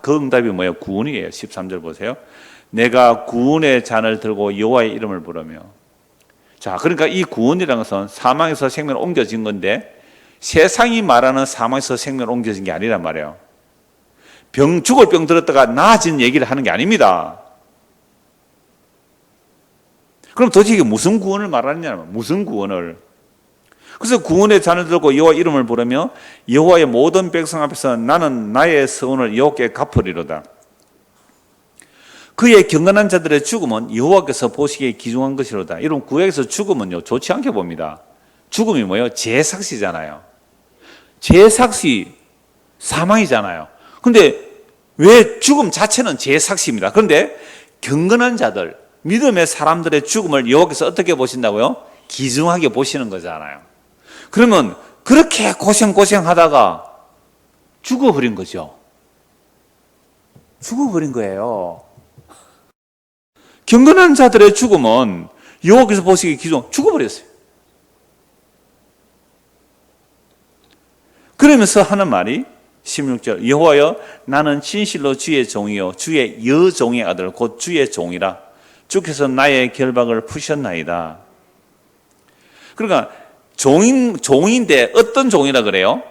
A: 그 응답이 뭐예요? 구원이에요. 13절 보세요. 내가 구원의 잔을 들고 여호와의 이름을 부르며. 자, 그러니까 이 구원이라는 것은 사망에서 생명으로 옮겨진 건데 세상이 말하는 사망에서 생명으로 옮겨진 게 아니란 말이에요. 죽을 병 들었다가 나아진 얘기를 하는 게 아닙니다. 그럼 도대체 이게 무슨 구원을 말하느냐? 무슨 구원을? 그래서 구원의 잔을 들고 여호와 이름을 부르며 여호와의 모든 백성 앞에서 나는 나의 서원을 여호와께 갚으리로다. 그의 경건한 자들의 죽음은 여호와께서 보시기에 귀중한 것이로다. 이런 구약에서 죽음은요, 좋지 않게 봅니다. 죽음이 뭐예요? 죄삭시잖아요. 죄삭시 사망이잖아요. 근데 왜 죽음 자체는 죄삭시입니다. 그런데 경건한 자들, 믿음의 사람들의 죽음을 여호와께서 어떻게 보신다고요? 귀중하게 보시는 거잖아요. 그러면 그렇게 고생하다가 죽어버린 거죠. 죽어버린 거예요. 경건한 자들의 죽음은 여호와께서 보시기에 죽어버렸어요. 그러면서 하는 말이 16절, 여호와여 나는 진실로 주의 종이요 주의 여종의 아들 곧 주의 종이라. 주께서 나의 결박을 푸셨나이다. 그러니까 종인데 어떤 종이라 그래요?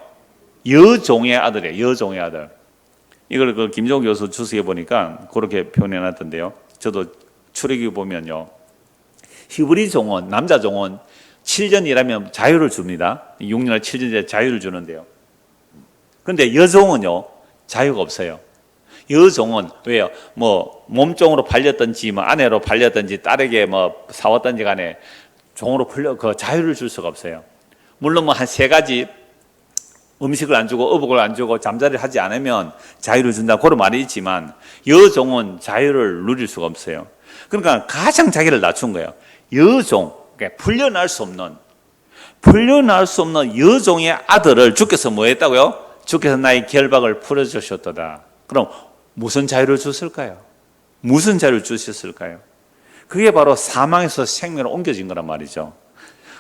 A: 여종의 아들이에요. 여종의 아들. 이걸 그 김종국 교수 주석에 보니까 그렇게 표현해놨던데요. 저도 출애굽기 보면요, 히브리 종은, 남자 종은 7년 일하면 자유를 줍니다. 6년을 7년째 자유를 주는데요. 그런데 여종은요, 자유가 없어요. 여종은 왜요? 뭐 몸종으로 팔렸든지 뭐 아내로 팔렸든지 딸에게 뭐 사왔든지 간에 종으로 그 자유를 줄 수가 없어요. 물론 뭐 한 3가지 음식을 안 주고 어복을 안 주고 잠자리를 하지 않으면 자유를 준다, 그런 말이 있지만 여종은 자유를 누릴 수가 없어요. 그러니까 가장 자기를 낮춘 거예요. 여종, 그러니까 풀려날 수 없는 여종의 아들을 주께서 뭐 했다고요? 주께서 나의 결박을 풀어주셨도다. 그럼 무슨 자유를 줬을까요? 무슨 자유를 주셨을까요? 그게 바로 사망에서 생명으로 옮겨진 거란 말이죠.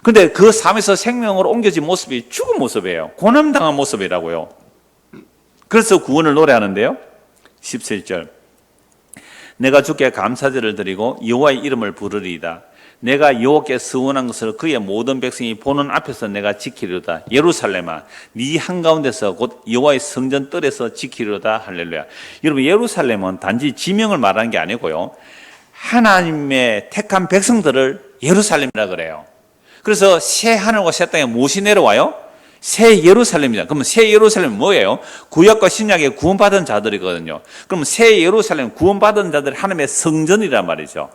A: 근데 그 사망에서 생명으로 옮겨진 모습이 죽은 모습이에요. 고난당한 모습이라고요. 그래서 구원을 노래하는데요. 17절. 내가 주께 감사제를 드리고 여호와의 이름을 부르리이다. 내가 여호와께 서원한 것을 그의 모든 백성이 보는 앞에서 내가 지키리로다. 예루살렘아, 네 한가운데서 곧 여호와의 성전 뜰에서 지키리로다. 할렐루야. 여러분, 예루살렘은 단지 지명을 말하는 게 아니고요, 하나님의 택한 백성들을 예루살렘이라 그래요. 그래서 새 하늘과 새 땅에 무엇이 내려와요? 새 예루살렘이다. 그러면 새 예루살렘은 뭐예요? 구약과 신약에 구원받은 자들이거든요. 그럼 새 예루살렘, 구원받은 자들이 하나님의 성전이란 말이죠.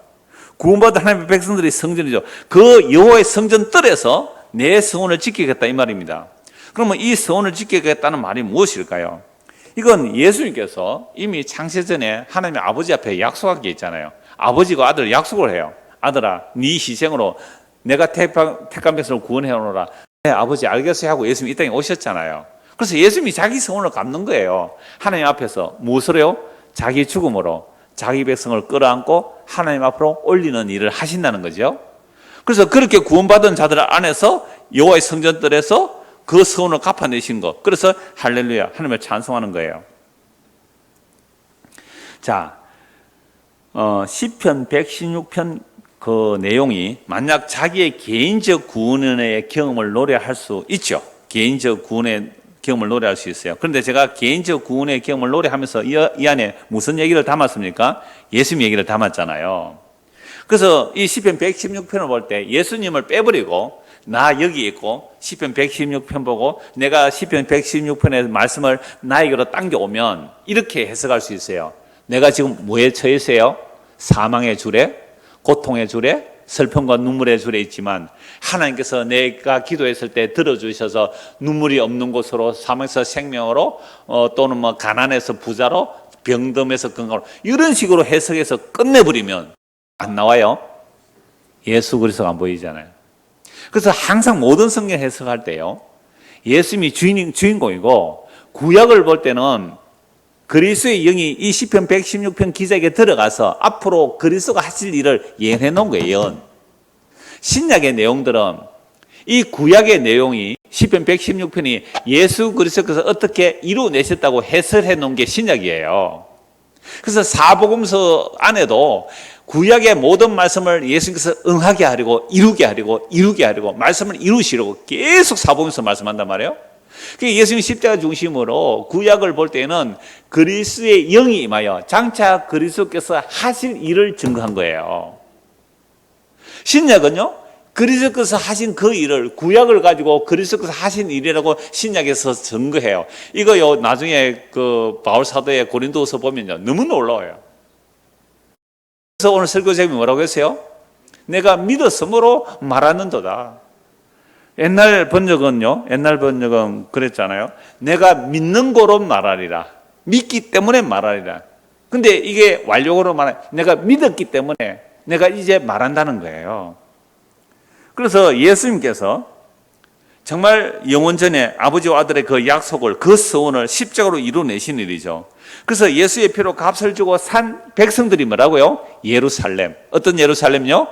A: 구원받은 하나님의 백성들이 성전이죠. 그 여호와의 성전 뜰에서 내 성원을 지키겠다 이 말입니다. 그러면 이 성원을 지키겠다는 말이 무엇일까요? 이건 예수님께서 이미 창세전에 하나님의 아버지 앞에 약속한 게 있잖아요. 아버지가 아들 약속을 해요. 아들아, 네 희생으로 내가 택한 백성을 구원해 오노라. 네, 아버지 알겠어요 하고 예수님이 이 땅에 오셨잖아요. 그래서 예수님이 자기 성원을 갚는 거예요. 하나님 앞에서 무엇으로요? 자기 죽음으로 자기 백성을 끌어안고 하나님 앞으로 올리는 일을 하신다는 거죠. 그래서 그렇게 구원받은 자들 안에서 여호와의 성전들에서 그 성원을 갚아내신 것. 그래서 할렐루야, 하나님을 찬송하는 거예요. 자, 시편 116편 그 내용이 만약 자기의 개인적 구원의 경험을 노래할 수 있죠. 개인적 구원의 경험을 노래할 수 있어요. 그런데 제가 개인적 구원의 경험을 노래하면서 이 안에 무슨 얘기를 담았습니까? 예수님 얘기를 담았잖아요. 그래서 이 시편 116편을 볼 때 예수님을 빼버리고 나 여기 있고 시편 116편 보고 내가 시편 116편의 말씀을 나에게로 당겨오면 이렇게 해석할 수 있어요. 내가 지금 뭐에 처해 있어요? 사망의 줄에, 고통의 줄에, 슬픔과 눈물의 줄에 있지만 하나님께서 내가 기도했을 때 들어주셔서 눈물이 없는 곳으로, 사망에서 생명으로, 또는 뭐 가난해서 부자로, 병듦에서 건강으로, 이런 식으로 해석해서 끝내버리면 안 나와요. 예수 그리스도가 안 보이잖아요. 그래서 항상 모든 성경 해석할 때요, 예수님이 주인공이고 구약을 볼 때는 그리스도의 영이 이 시편 116편 기자에게 들어가서 앞으로 그리스도가 하실 일을 예언해 놓은 거예요. 신약의 내용들은 이 구약의 내용이 시편 116편이 예수 그리스도께서 어떻게 이루어내셨다고 해설해 놓은 게 신약이에요. 그래서 사복음서 안에도 구약의 모든 말씀을 예수님께서 응하게 하려고, 이루게 하려고 말씀을 이루시려고 계속 사복음서 말씀한단 말이에요. 예수님 십자가 중심으로 구약을 볼 때는 그리스도의 영이 임하여 장차 그리스도께서 하실 일을 증거한 거예요. 신약은요, 그리스도께서 하신 그 일을, 구약을 가지고 그리스도께서 하신 일이라고 신약에서 증거해요. 이거요, 나중에 그 바울 사도의 고린도서 보면요, 너무 놀라워요. 그래서 오늘 설교 제목이 뭐라고 했어요? 내가 믿었으므로 말하는도다. 옛날 번역은 그랬잖아요. 내가 믿는 거로 말하리라. 믿기 때문에 말하리라. 근데 이게 완료어로 내가 믿었기 때문에 내가 이제 말한다는 거예요. 그래서 예수님께서 정말 영원전에 아버지와 아들의 그 약속을, 그 서원을 십자가로 이루어내신 일이죠. 그래서 예수의 피로 값을 주고 산 백성들이 뭐라고요? 예루살렘. 어떤 예루살렘요?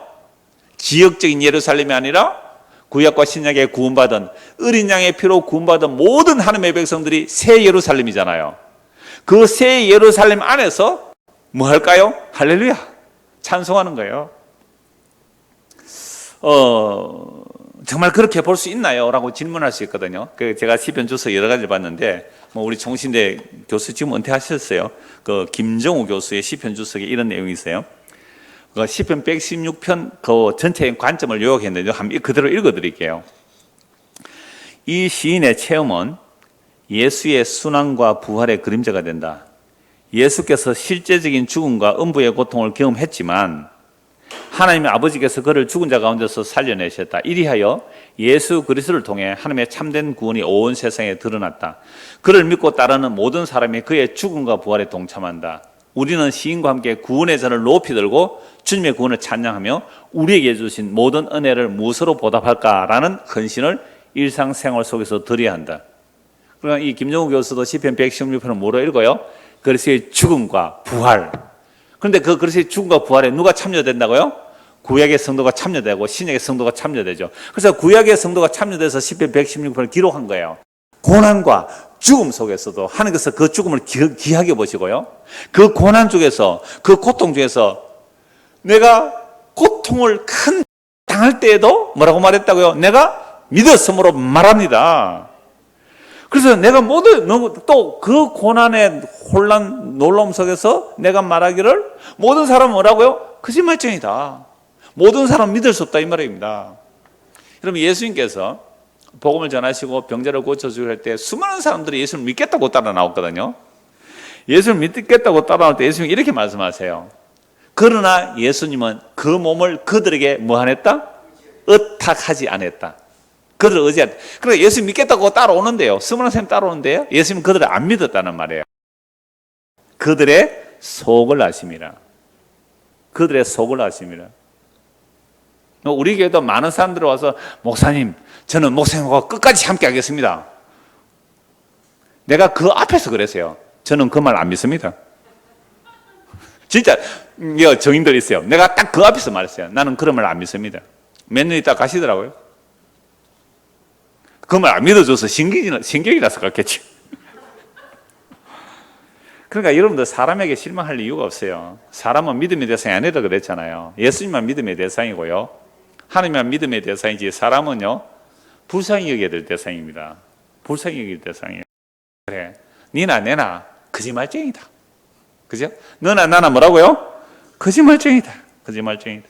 A: 지역적인 예루살렘이 아니라 구약과 신약에 구원받은, 어린 양의 피로 구원받은 모든 하나님의 백성들이 새 예루살렘이잖아요. 그 새 예루살렘 안에서 뭐 할까요? 할렐루야, 찬송하는 거예요. 정말 그렇게 볼 수 있나요? 라고 질문할 수 있거든요. 제가 시편 주석 여러 가지 봤는데, 우리 총신대 교수 지금 은퇴하셨어요. 그 김정우 교수의 시편 주석에 이런 내용이 있어요. 그 시편 116편 그 전체의 관점을 요약했는데 한번 그대로 읽어드릴게요. 이 시인의 체험은 예수의 순환과 부활의 그림자가 된다. 예수께서 실제적인 죽음과 음부의 고통을 경험했지만 하나님의 아버지께서 그를 죽은 자 가운데서 살려내셨다. 이리하여 예수 그리스도를 통해 하나님의 참된 구원이 온 세상에 드러났다. 그를 믿고 따르는 모든 사람이 그의 죽음과 부활에 동참한다. 우리는 시인과 함께 구원의 전을 높이 들고 주님의 구원을 찬양하며 우리에게 주신 모든 은혜를 무엇으로 보답할까라는 헌신을 일상생활 속에서 드려야 한다. 그러니까 이 김정우 교수도 시편 116편을 뭐로 읽어요? 그리스도의 죽음과 부활. 그런데 그 그리스도의 죽음과 부활에 누가 참여된다고요? 구약의 성도가 참여되고 신약의 성도가 참여되죠. 그래서 구약의 성도가 참여돼서 시편 116편을 기록한 거예요. 고난과 죽음 속에서도 하나님께서 그 죽음을 귀하게 보시고요. 그 고난 중에서, 그 고통 중에서 내가 고통을 큰 당할 때에도 뭐라고 말했다고요? 내가 믿었으므로 말합니다. 그래서 내가 또 그 고난의 혼란, 놀라움 속에서 내가 말하기를 모든 사람은 뭐라고요? 거짓말쟁이다. 모든 사람 믿을 수 없다 이 말입니다. 여러분 예수님께서 복음을 전하시고 병자를 고쳐주실 할 때 수많은 사람들이 예수를 믿겠다고 따라 나왔거든요. 예수를 믿겠다고 따라 나올 때 예수님이 이렇게 말씀하세요. 그러나 예수님은 그 몸을 그들에게 뭐 안 했다? 의탁하지 않았다. 그들을 의지한다. 그래서 예수 믿겠다고 따라오는데요. 수많은 사람이 따라오는데요. 예수님은 그들을 안 믿었다는 말이에요. 그들의 속을 아심이라. 그들의 속을 아심이라. 우리 교회도 많은 사람들이 와서 목사님, 저는 목사님과 끝까지 함께 하겠습니다. 내가 그 앞에서 그랬어요. 저는 그 말 안 믿습니다. 진짜 정인들 있어요. 내가 딱 그 앞에서 말했어요. 나는 그런 말 안 믿습니다. 몇 년 있다 가시더라고요. 그 말 안 믿어줘서 신경이 나서 갔겠지. 그러니까 여러분들 사람에게 실망할 이유가 없어요. 사람은 믿음의 대상이 아니다 그랬잖아요. 예수님만 믿음의 대상이고요. 하나님만 믿음의 대상이지 사람은요 불쌍히 여겨야 될 대상입니다. 불쌍히 여길 대상이에요. 그래, 니나 내나 거짓말쟁이다. 그죠? 너나 나나 뭐라고요? 거짓말쟁이다. 거짓말쟁이다.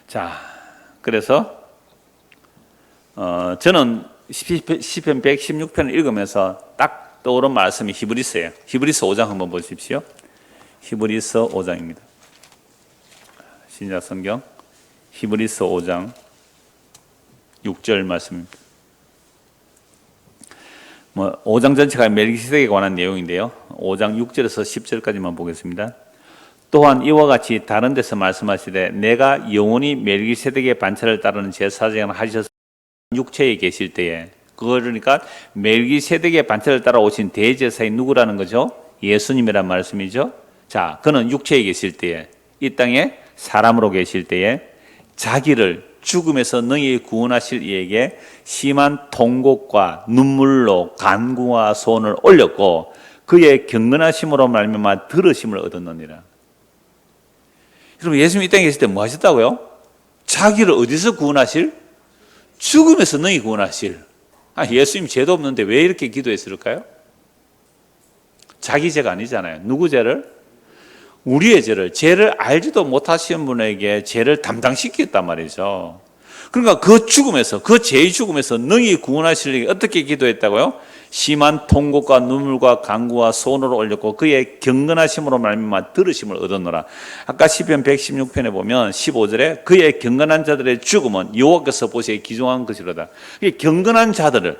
A: 자, 그래서 저는 시편 116편을 읽으면서 딱 떠오른 말씀이 히브리서예요. 히브리서 5장 한번 보십시오. 히브리서 5장입니다. 신약 성경 히브리서 5장 6절 말씀입니다. 5장 전체가 멜기세덱에 관한 내용인데요. 5장 6절에서 10절까지만 보겠습니다. 또한 이와 같이 다른 데서 말씀하시되 내가 영원히 멜기세덱의 반차를 따르는 제사장을 하셔서 육체에 계실 때에, 그러니까 멜기세덱의 반차를 따라 오신 대제사장이 누구라는 거죠? 예수님이란 말씀이죠. 자, 그는 육체에 계실 때에, 이 땅에 사람으로 계실 때에 자기를 죽음에서 너희 구원하실 이에게 심한 통곡과 눈물로 간구와 소원을 올렸고 그의 경건하심으로 말미암아 들으심을 얻었느니라. 여러분 예수님 이 땅에 계실 때 뭐 하셨다고요? 자기를 어디서 구원하실? 죽음에서 너희 구원하실. 예수님 죄도 없는데 왜 이렇게 기도했을까요? 자기 죄가 아니잖아요. 누구 죄를? 우리의 죄를 알지도 못하시는 분에게 죄를 담당시켰단 말이죠. 그러니까 그 죽음에서, 그 죄의 죽음에서 너희 구원하시려고 어떻게 기도했다고요? 심한 통곡과 눈물과 간구와 소원을 올렸고 그의 경건하심으로 말미암아 들으심을 얻었노라. 아까 시편 116편에 보면 15절에 그의 경건한 자들의 죽음은 여호와께서 보시기에 귀중한 것이로다. 이 경건한 자들을,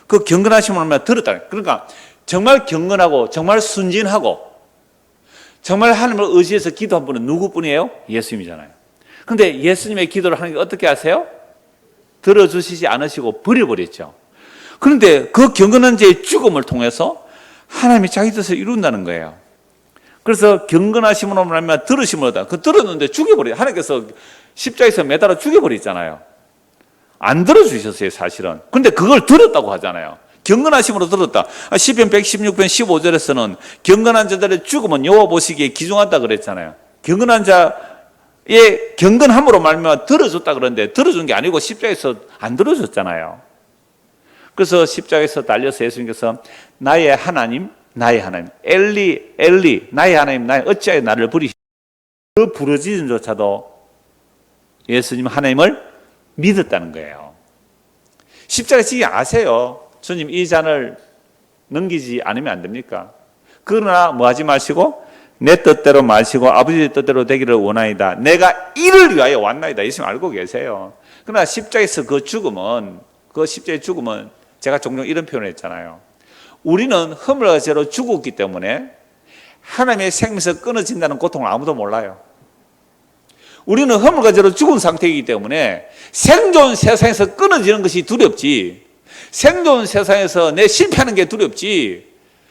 A: 그 경건하심으로 말미암아 들었다. 그러니까 정말 경건하고 정말 순진하고 정말 하나님을 의지해서 기도한 분은 누구뿐이에요? 예수님이잖아요. 그런데 예수님의 기도를 하나님께 어떻게 하세요? 들어주시지 않으시고 버려버렸죠. 그런데 그 경건한 자의 죽음을 통해서 하나님이 자기 뜻을 이룬다는 거예요. 그래서 경건하심으로 말미암아 들으심을 얻다. 그 들었는데 죽여버려요. 하나님께서 십자가에서 매달아 죽여버리잖아요. 안 들어주셨어요, 사실은. 그런데 그걸 들었다고 하잖아요. 경건하심으로 들었다. 시편 116편 15절에서는 경건한 자들의 죽음은 여호와 보시기에 귀중하다 그랬잖아요. 경건한 자의 경건함으로 말미암아 들어줬다 그러는데 들어준 게 아니고 십자가에서 안 들어줬잖아요. 그래서 십자가에서 달려서 예수님께서 나의 하나님, 나의 하나님, 엘리, 엘리, 나의 하나님, 나의 어찌하여 나를 부리시오. 그 부르짖음조차도 예수님 하나님을 믿었다는 거예요. 십자가 지기 아세요. 주님 이 잔을 넘기지 않으면 안 됩니까? 그러나 뭐 하지 마시고 내 뜻대로 마시고 아버지의 뜻대로 되기를 원하이다. 내가 이를 위하여 왔나이다. 예수님 알고 계세요. 그러나 십자가에서 그 죽음은, 그 십자가의 죽음은 제가 종종 이런 표현을 했잖아요. 우리는 허물과 죄로 죽었기 때문에 하나님의 생명에서 끊어진다는 고통을 아무도 몰라요. 우리는 허물과 죄로 죽은 상태이기 때문에 생존 세상에서 끊어지는 것이 두렵지, 생존 세상에서 내 실패하는 게 두렵지,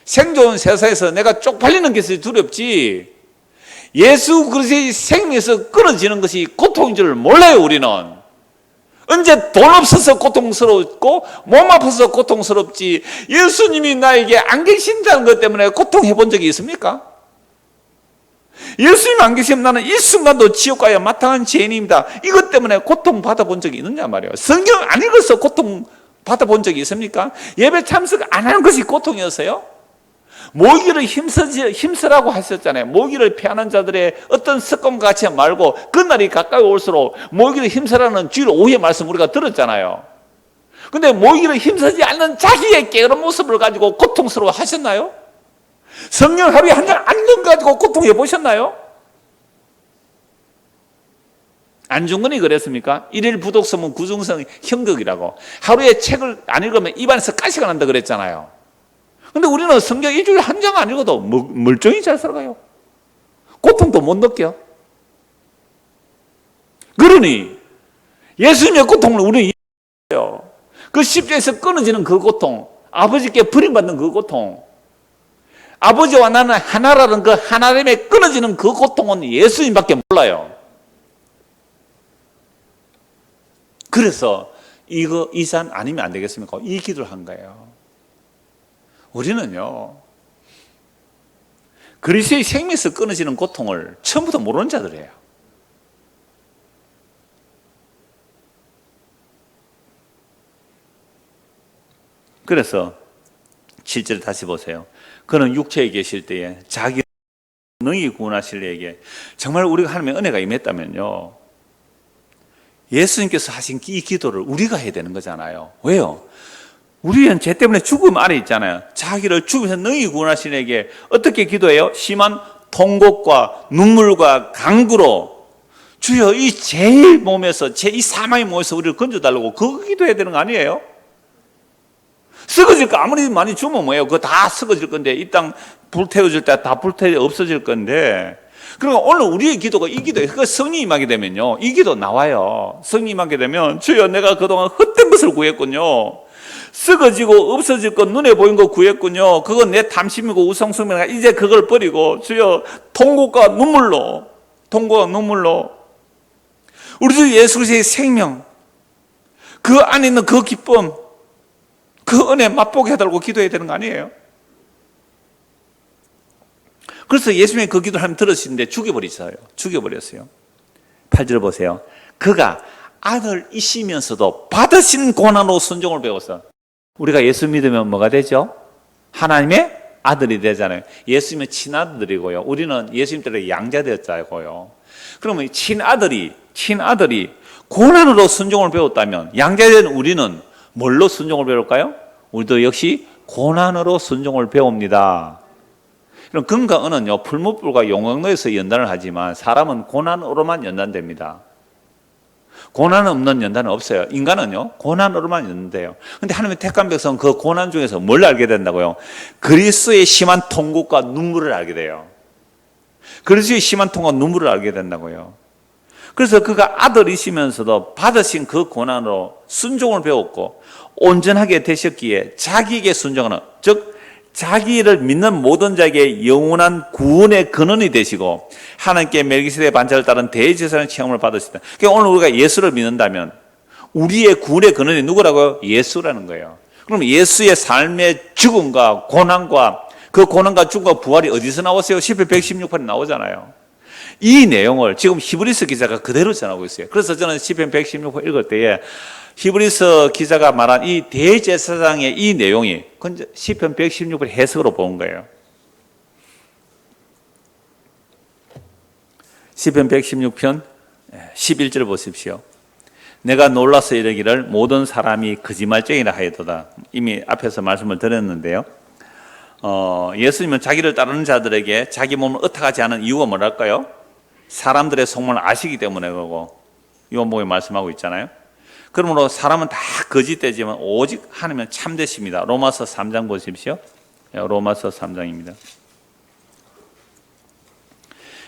A: 생존 세상에서 내가 쪽팔리는 것이 두렵지 예수 그리스도의 생명에서 끊어지는 것이 고통인 줄 몰라요. 우리는 언제 돈 없어서 고통스럽고 몸 아파서 고통스럽지 예수님이 나에게 안 계신다는 것 때문에 고통해 본 적이 있습니까? 예수님 안 계시면 나는 일순간도 지옥 가야 마땅한 죄인입니다. 이것 때문에 고통받아 본 적이 있느냐 말이에요. 성경 안 읽어서 고통받아 본 적이 있습니까? 예배 참석 안 하는 것이 고통이었어요? 모기를 힘쓰라고 하셨잖아요. 모기를 피하는 자들의 어떤 습관과 같이 말고 그날이 가까이 올수록 모기를 힘쓰라는 주일 오후의 말씀 우리가 들었잖아요. 근데 모기를 힘쓰지 않는 자기의 게으른 모습을 가지고 고통스러워 하셨나요? 성령 하루에 한 장 안 가지고 고통해 보셨나요? 안중근이 그랬습니까? 일일 부독성은 구중성 형극이라고. 하루에 책을 안 읽으면 입안에서 가시가 난다 그랬잖아요. 근데 우리는 성경 일주일에 한 장 안 읽어도 멀쩡히 잘 살아가요. 고통도 못 느껴. 그러니 예수님의 고통을 우리는 이해해요. 그 십자에서 끊어지는 그 고통, 아버지께 버림받는 그 고통, 아버지와 나는 하나라는 그 하나됨에 끊어지는 그 고통은 예수님밖에 몰라요. 그래서 이 산 아니면 안 되겠습니까? 이 기도를 한 거예요. 우리는요, 그리스도의 생명에서 끊어지는 고통을 처음부터 모르는 자들이에요. 그래서 7절 다시 보세요. 그는 육체에 계실 때에 자기 능히 구원하실 이에게 정말 우리가 하나님의 은혜가 임했다면요, 예수님께서 하신 이 기도를 우리가 해야 되는 거잖아요. 왜요? 우리는 죄 때문에 죽음 아래 있잖아요. 자기를 죽음에서 능히 구원하신 이에게 어떻게 기도해요? 심한 통곡과 눈물과 간구로 주여 이 죄의 몸에서 이 사망의 몸에서 우리를 건져달라고 그거 기도해야 되는 거 아니에요? 썩어질 거 아무리 많이 주면 뭐예요? 그거 다 썩어질 건데 이 땅 불태워질 때 다 없어질 건데. 그러니까 오늘 우리의 기도가 이 기도예요. 그 성령 임하게 되면요, 이 기도 나와요. 성령 임하게 되면 주여 내가 그동안 헛된 것을 구했군요. 썩어지고 없어질 것 눈에 보인 거 구했군요. 그건 내 탐심이고 우상숭배가 이제 그걸 버리고 주여 통곡과 눈물로 우리 주 예수 그리스도의 생명 그 안에 있는 그 기쁨 그 은혜 맛보게 해달라고 기도해야 되는 거 아니에요? 그래서 예수님이 그 기도를 하면 들으시는데 죽여버렸어요. 8절 보세요. 그가 아들이시면서도 받으신 고난으로 순종을 배워서 우리가 예수 믿으면 뭐가 되죠? 하나님의 아들이 되잖아요. 예수님은 친아들이고요. 우리는 예수님 때문에 양자되었자고요. 그러면 친아들이 고난으로 순종을 배웠다면 양자된 우리는 뭘로 순종을 배울까요? 우리도 역시 고난으로 순종을 배웁니다. 그럼 금과 은은요, 풀무불과 용광로에서 연단을 하지만 사람은 고난으로만 연단됩니다. 고난 없는 연단은 없어요. 인간은요, 고난으로만 연단돼요. 근데 하나님의 택한 백성은 그 고난 중에서 뭘 알게 된다고요? 그리스도의 심한 통곡과 눈물을 알게 돼요. 그리스도의 심한 통곡과 눈물을 알게 된다고요. 그래서 그가 아들이시면서도 받으신 그 고난으로 순종을 배웠고 온전하게 되셨기에 자기에게 순종하는, 즉 자기를 믿는 모든 자에게 영원한 구원의 근원이 되시고 하나님께 멜기세덱의 반차를 따른 대제사장 체험을 받으시다. 그러니까 오늘 우리가 예수를 믿는다면 우리의 구원의 근원이 누구라고요? 예수라는 거예요. 그럼 예수의 삶의 죽음과 고난과 그 고난과 죽음과 부활이 어디서 나왔어요? 시편 116편에 나오잖아요. 이 내용을 지금 히브리서 기자가 그대로 전하고 있어요. 그래서 저는 시편 116편 읽을 때에 히브리서 기자가 말한 이 대제사장의 이 내용이 시편 116편 해석으로 본 거예요. 시편 116편 11절 보십시오. 내가 놀라서 이르기를 모든 사람이 거짓말쟁이라 하였도다. 이미 앞에서 말씀을 드렸는데요. 예수님은 자기를 따르는 자들에게 자기 몸을 의탁하지 않은 이유가 뭐랄까요? 사람들의 속문을 아시기 때문에 그러고 요한복음에 말씀하고 있잖아요. 그러므로 사람은 다 거짓되지만 오직 하나님은 참되십니다. 로마서 3장 보십시오. 로마서 3장입니다.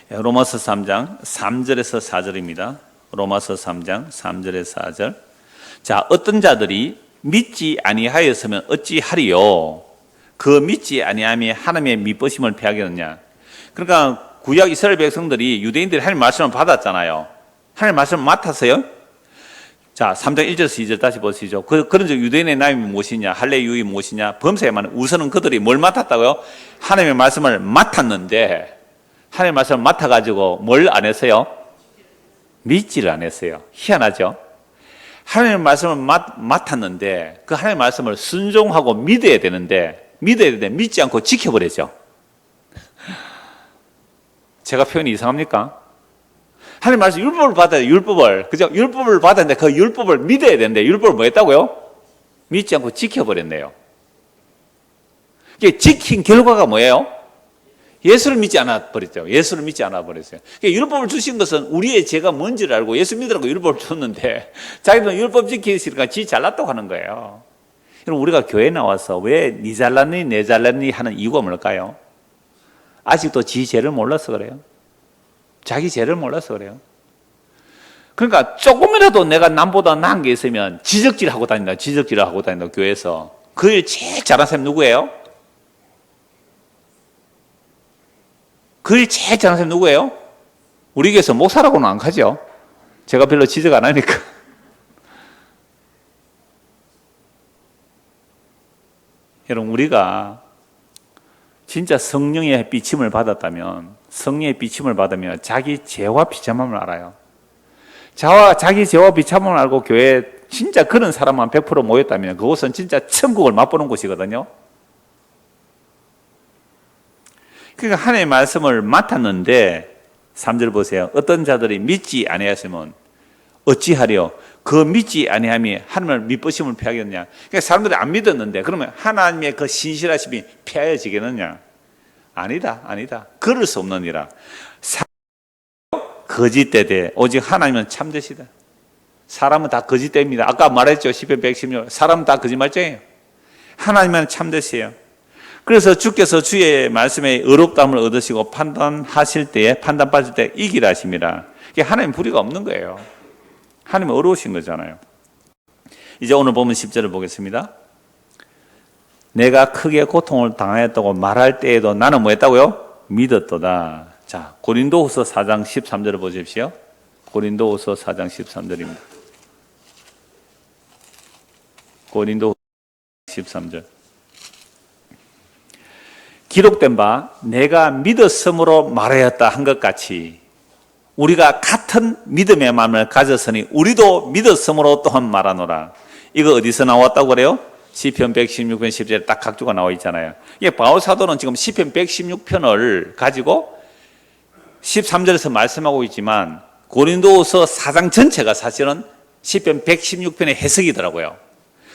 A: 로마서 3장 3절에서 4절입니다. 로마서 3장 3절에서 4절. 자, 어떤 자들이 믿지 아니하였으면 어찌하리요? 그 믿지 아니함이 하나님의 미쁘심을 패하겠느냐. 그러니까 구약 이스라엘 백성들이 유대인들이 하나님 말씀을 받았잖아요. 하나님 말씀을 맡았어요. 자, 3장 1절에서 2절 다시 보시죠. 그런 적 유대인의 나임이 무엇이냐, 할례유이 무엇이냐, 범사에만 우선은 그들이 뭘 맡았다고요? 하나님의 말씀을 맡았는데, 하나님의 말씀을 맡아가지고 뭘 안 했어요? 믿지를 안 했어요. 희한하죠? 하나님의 말씀을 맡았는데, 그 하나님의 말씀을 순종하고 믿어야 되는데, 믿지 않고 지켜버렸죠. 제가 표현이 이상합니까? 하나님 말씀 율법을 받아야 돼, 율법을. 그죠? 율법을 받았는데 그 율법을 믿어야 되는데 율법을 뭐 했다고요? 믿지 않고 지켜버렸네요. 이게 지킨 결과가 뭐예요? 예수를 믿지 않아 버렸죠. 예수를 믿지 않아 버렸어요. 율법을 주신 것은 우리의 죄가 뭔지를 알고 예수 믿으라고 율법을 줬는데 자기들은 율법 지키시니까 지 잘났다고 하는 거예요. 여러분, 우리가 교회에 나와서 왜 니 잘났니 내 잘났니 하는 이유가 뭘까요? 아직도 지 죄를 몰라서 그래요. 자기 죄를 몰라서 그래요. 그러니까 조금이라도 내가 남보다 나은 게 있으면 지적질을 하고 다닌다. 교회에서. 그 일 제일 잘한 사람이 누구예요? 그 일 제일 잘한 사람이 누구예요? 우리 교회에서 목사라고는 안 가죠. 제가 별로 지적 안 하니까. 여러분, 우리가 진짜 성령의 비침을 받았다면, 자기 죄와 비참함을 알아요. 자기 죄와 비참함을 알고 교회에 진짜 그런 사람만 100% 모였다면 그곳은 진짜 천국을 맛보는 곳이거든요. 그러니까 하나님의 말씀을 맡았는데 3절 보세요. 어떤 자들이 믿지 아니하시면 어찌하려 그 믿지 아니함이 하나님을 미쁘심을 패하겠느냐. 그러니까 사람들이 안 믿었는데 그러면 하나님의 그 신실하심이 패하여지겠느냐. 아니다. 그럴 수 없느니라. 거짓되되 오직 하나님은 참되시다. 사람은 다 거짓됩니다. 아까 말했죠. 시편 116. 사람은 다 거짓말쟁이에요. 하나님은 참되세요. 그래서 주께서 주의 말씀에 의롭다함을 얻으시고 판단하실 때에 판단받을 때 이기라 하심이라. 이게 하나님 불의가 없는 거예요. 하나님은 어려우신 거잖아요. 이제 오늘 보면 10절을 보겠습니다. 내가 크게 고통을 당하였다고 말할 때에도 나는 뭐 했다고요? 믿었도다. 자, 고린도후서 4장 13절을 보십시오. 고린도후서 4장 13절입니다. 고린도후서 13절. 기록된 바 내가 믿었으므로 말하였다 한 것 같이 우리가 같은 믿음의 마음을 가졌으니 우리도 믿었으므로 또한 말하노라. 이거 어디서 나왔다고 그래요? 시편 116편 10절에 딱 각주가 나와 있잖아요. 이게 바울 사도는 지금 시편 116편을 가지고 13절에서 말씀하고 있지만 고린도후서 4장 전체가 사실은 시편 116편의 해석이더라고요.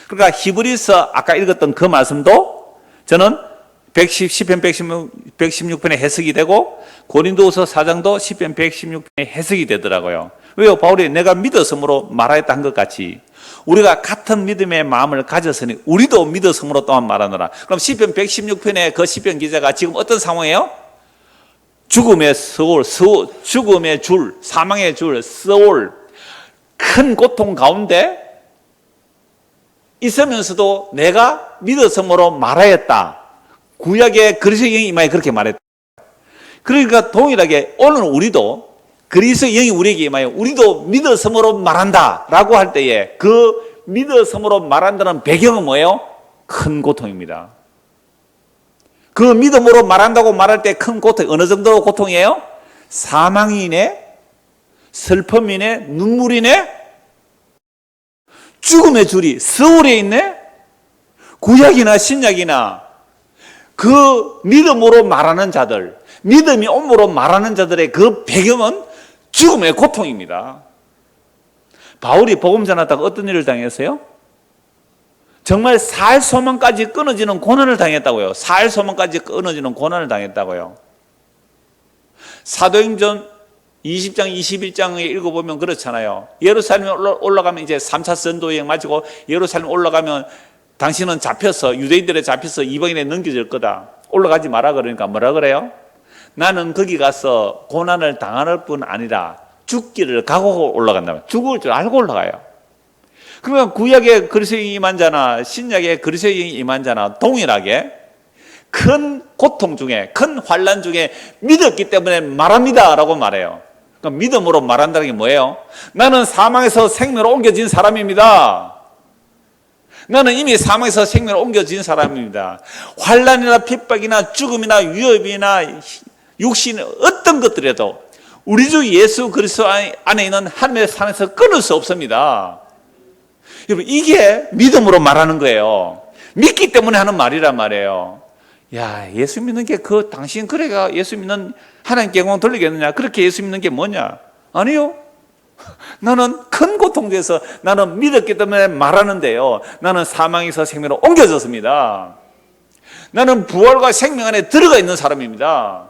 A: 그러니까 히브리서 아까 읽었던 그 말씀도 저는 시편 116편의 해석이 되고 고린도후서 4장도 시편 116편의 해석이 되더라고요. 왜요? 바울이 내가 믿었으므로 말하였다 한 것 같이 우리가 같은 믿음의 마음을 가졌으니 우리도 믿었으므로 또한 말하노라. 그럼 시편 116편의 그 시편 기자가 지금 어떤 상황이에요? 죽음의 죽음의 줄, 사망의 줄, 서울, 큰 고통 가운데 있으면서도 내가 믿었으므로 말하였다. 구약의 그리스도의 영이 임하여 그렇게 말했다. 그러니까 동일하게 오늘 우리도 그리스도의 영이 우리에게 임하여 우리도 믿었으므로 말한다 라고 할 때에 그 믿었으므로 말한다는 배경은 뭐예요? 큰 고통입니다. 그 믿음으로 말한다고 말할 때 큰 고통, 어느 정도 고통이에요? 사망이네, 슬픔이네, 눈물이네, 죽음의 줄이 서울에 있네, 구약이나 신약이나 그 믿음으로 말하는 자들, 믿음이 옴으로 말하는 자들의 그 배경은 죽음의 고통입니다. 바울이 복음 전하다가 어떤 일을 당했어요? 정말 살 소망까지 끊어지는 고난을 당했다고요. 살 소망까지 끊어지는 고난을 당했다고요. 사도행전 20장, 21장에 읽어보면 그렇잖아요. 예루살렘에 올라가면 이제 3차 선도여행 마치고 예루살렘 올라가면 당신은 잡혀서 유대인들에 잡혀서 이방인에 넘겨질 거다. 올라가지 마라 그러니까 뭐라 그래요? 나는 거기 가서 고난을 당할 뿐 아니라 죽기를 각오하고 올라간다면 죽을 줄 알고 올라가요. 그러니까 구약의 그리스도의 임한 자나 신약의 그리스도의 임한 자나 동일하게 큰 고통 중에, 큰 환난 중에 믿었기 때문에 말합니다라고 말해요. 그러니까 믿음으로 말한다는 게 뭐예요? 나는 사망에서 생명으로 옮겨진 사람입니다. 나는 이미 사망에서 생명으로 옮겨진 사람입니다. 환난이나 핍박이나 죽음이나 위협이나 육신 어떤 것들에도 우리 주 예수 그리스도 안에 있는 하나님의 산에서 끊을 수 없습니다. 여러분, 이게 믿음으로 말하는 거예요. 믿기 때문에 하는 말이란 말이에요. 야, 예수 믿는 게 당신 그래가 예수 믿는 하나님께 영광 돌리겠느냐? 그렇게 예수 믿는 게 뭐냐? 아니요. 나는 큰 고통 중에서 나는 믿었기 때문에 말하는데요. 나는 사망에서 생명으로 옮겨졌습니다. 나는 부활과 생명 안에 들어가 있는 사람입니다.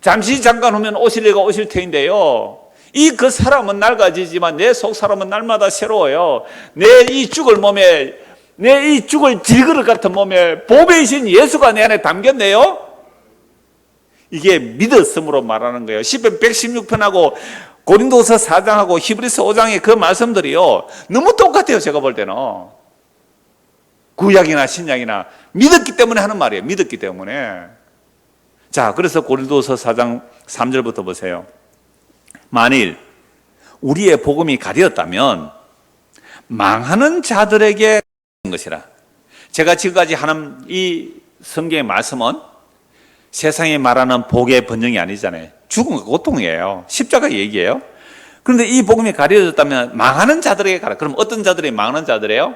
A: 잠시 잠깐 후면 오실 이가 오실 터인데요. 그 사람은 낡아지지만 내 속 사람은 날마다 새로워요. 내 이 죽을 몸에, 내 이 죽을 질그릇 같은 몸에 보배이신 예수가 내 안에 담겼네요. 이게 믿었음으로 말하는 거예요. 시편 116편하고 고린도서 4장하고 히브리서 5장의 그 말씀들이요, 너무 똑같아요. 제가 볼 때는 구약이나 신약이나 믿었기 때문에 하는 말이에요. 믿었기 때문에. 자, 그래서 고린도서 4장 3절부터 보세요. 만일 우리의 복음이 가려졌다면 망하는 자들에게 것이라. 제가 지금까지 하는 이 성경의 말씀은 세상에 말하는 복의 번영이 아니잖아요. 죽음과 고통이에요. 십자가 얘기예요. 그런데 이 복음이 가려졌다면 망하는 자들에게 가라. 그럼 어떤 자들이 망하는 자들이에요?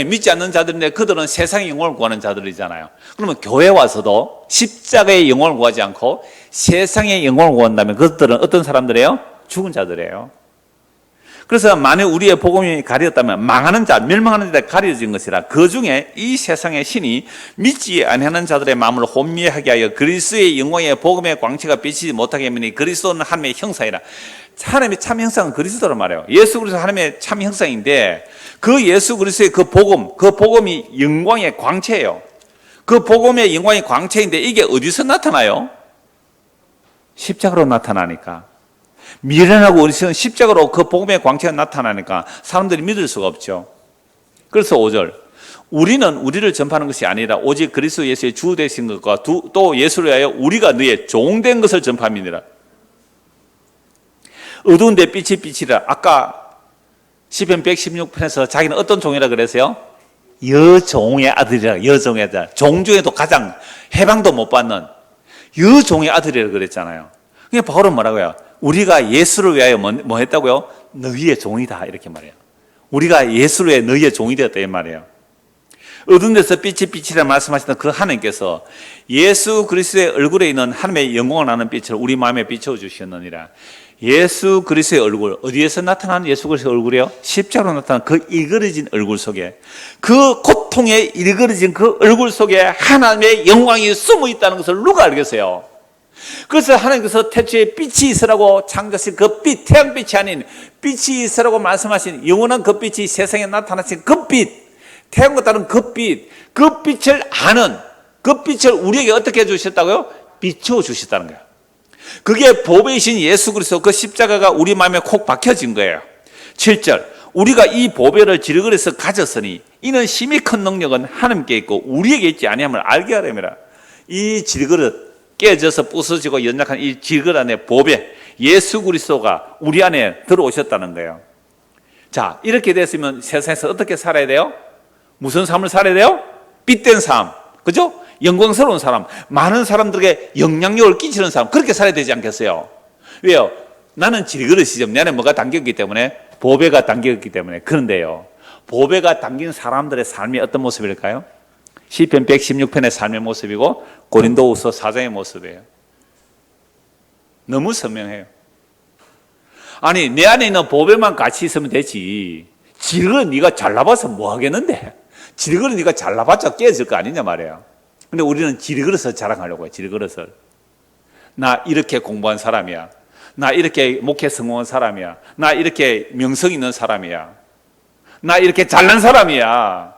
A: 믿지 않는 자들인데 그들은 세상의 영광을 구하는 자들이잖아요. 그러면 교회 와서도 십자가의 영광을 구하지 않고 세상의 영광을 구한다면 그들은 어떤 사람들이에요? 죽은 자들이에요. 그래서 만약 우리의 복음이 가려졌다면 망하는 자, 멸망하는 자들이 가려진 것이라. 그 중에 이 세상의 신이 믿지 아니하는 자들의 마음을 혼미하게 하여 그리스도의 영광의 복음의 광채가 비치지 못하게 하니 그리스도는 하나님의 형상이라. 하나님의 참 형상은 그리스도란 말이에요. 예수 그리스도 하나님의 참 형상인데 그 예수 그리스도의 그 복음이 영광의 광채예요. 그 복음의 영광의 광채인데 이게 어디서 나타나요? 십자가로 나타나니까. 미련하고 어리석은 십자가로 그 복음의 광채가 나타나니까 사람들이 믿을 수가 없죠. 그래서 5절, 우리는 우리를 전파하는 것이 아니라 오직 그리스도 예수의 주 되신 것과 또 예수를 위하여 우리가 너의 종된 것을 전파합니다. 어두운데 빛이 빛이라. 아까 시편 116편에서 자기는 어떤 종이라 그랬어요? 여종의 아들이라. 여종의 아들. 종 중에도 가장 해방도 못 받는 여종의 아들이라 그랬잖아요. 그게 바울은 뭐라고요? 우리가 예수를 위하여 뭐 했다고요? 너희의 종이다, 이렇게 말해요. 우리가 예수를 위해 너희의 종이 되었다, 이 말이에요. 어두운 데서 빛이 빛이라 말씀하시던 그 하나님께서 예수 그리스도의 얼굴에 있는 하나님의 영광을 아는 빛을 우리 마음에 비춰주셨느니라. 예수 그리스도의 얼굴, 어디에서 나타나는 예수 그리스도의 얼굴이요? 십자가로 나타나는 그 일그러진 얼굴 속에, 그 고통에 일그러진 그 얼굴 속에 하나님의 영광이 숨어 있다는 것을 누가 알겠어요? 그래서 하나님께서 태초에 빛이 있으라고 창조하신 그 빛, 태양빛이 아닌 빛이 있으라고 말씀하신 영원한 그 빛이 세상에 나타나신 그 빛, 태양과 다른 그 빛, 그 빛을 아는 그 빛을 우리에게 어떻게 해주셨다고요? 비춰주셨다는 거예요. 그게 보배이신 예수 그리스도 그 십자가가 우리 마음에 콕 박혀진 거예요. 7절, 우리가 이 보배를 질그릇에서 가졌으니 이는 심히 큰 능력은 하나님께 있고 우리에게 있지 아니함을 알게 하려니라. 이 질그릇, 깨져서 부서지고 연약한 이 질그릇 안에 보배, 예수 그리스도가 우리 안에 들어오셨다는 거예요. 자, 이렇게 됐으면 세상에서 어떻게 살아야 돼요? 무슨 삶을 살아야 돼요? 빛된 삶, 그죠? 영광스러운 사람, 많은 사람들에게 영향력을 끼치는 사람, 그렇게 살아야 되지 않겠어요? 왜요? 나는 질그릇이죠. 내 안에 뭐가 담겼기 때문에, 보배가 담겼기 때문에. 그런데요, 보배가 담긴 사람들의 삶이 어떤 모습일까요? 시편 116편의 삶의 모습이고 고린도후서 4장의 모습이에요. 너무 선명해요. 아니, 내 안에 있는 보배만 같이 있으면 되지. 질그릇 네가 잘라봐서 뭐 하겠는데? 질그릇 네가 잘라봤자 깨질 거 아니냐 말이에요. 근데 우리는 질그릇을 자랑하려고 해요. 질그릇을. 나 이렇게 공부한 사람이야. 나 이렇게 목회 성공한 사람이야. 나 이렇게 명성 있는 사람이야. 나 이렇게 잘난 사람이야.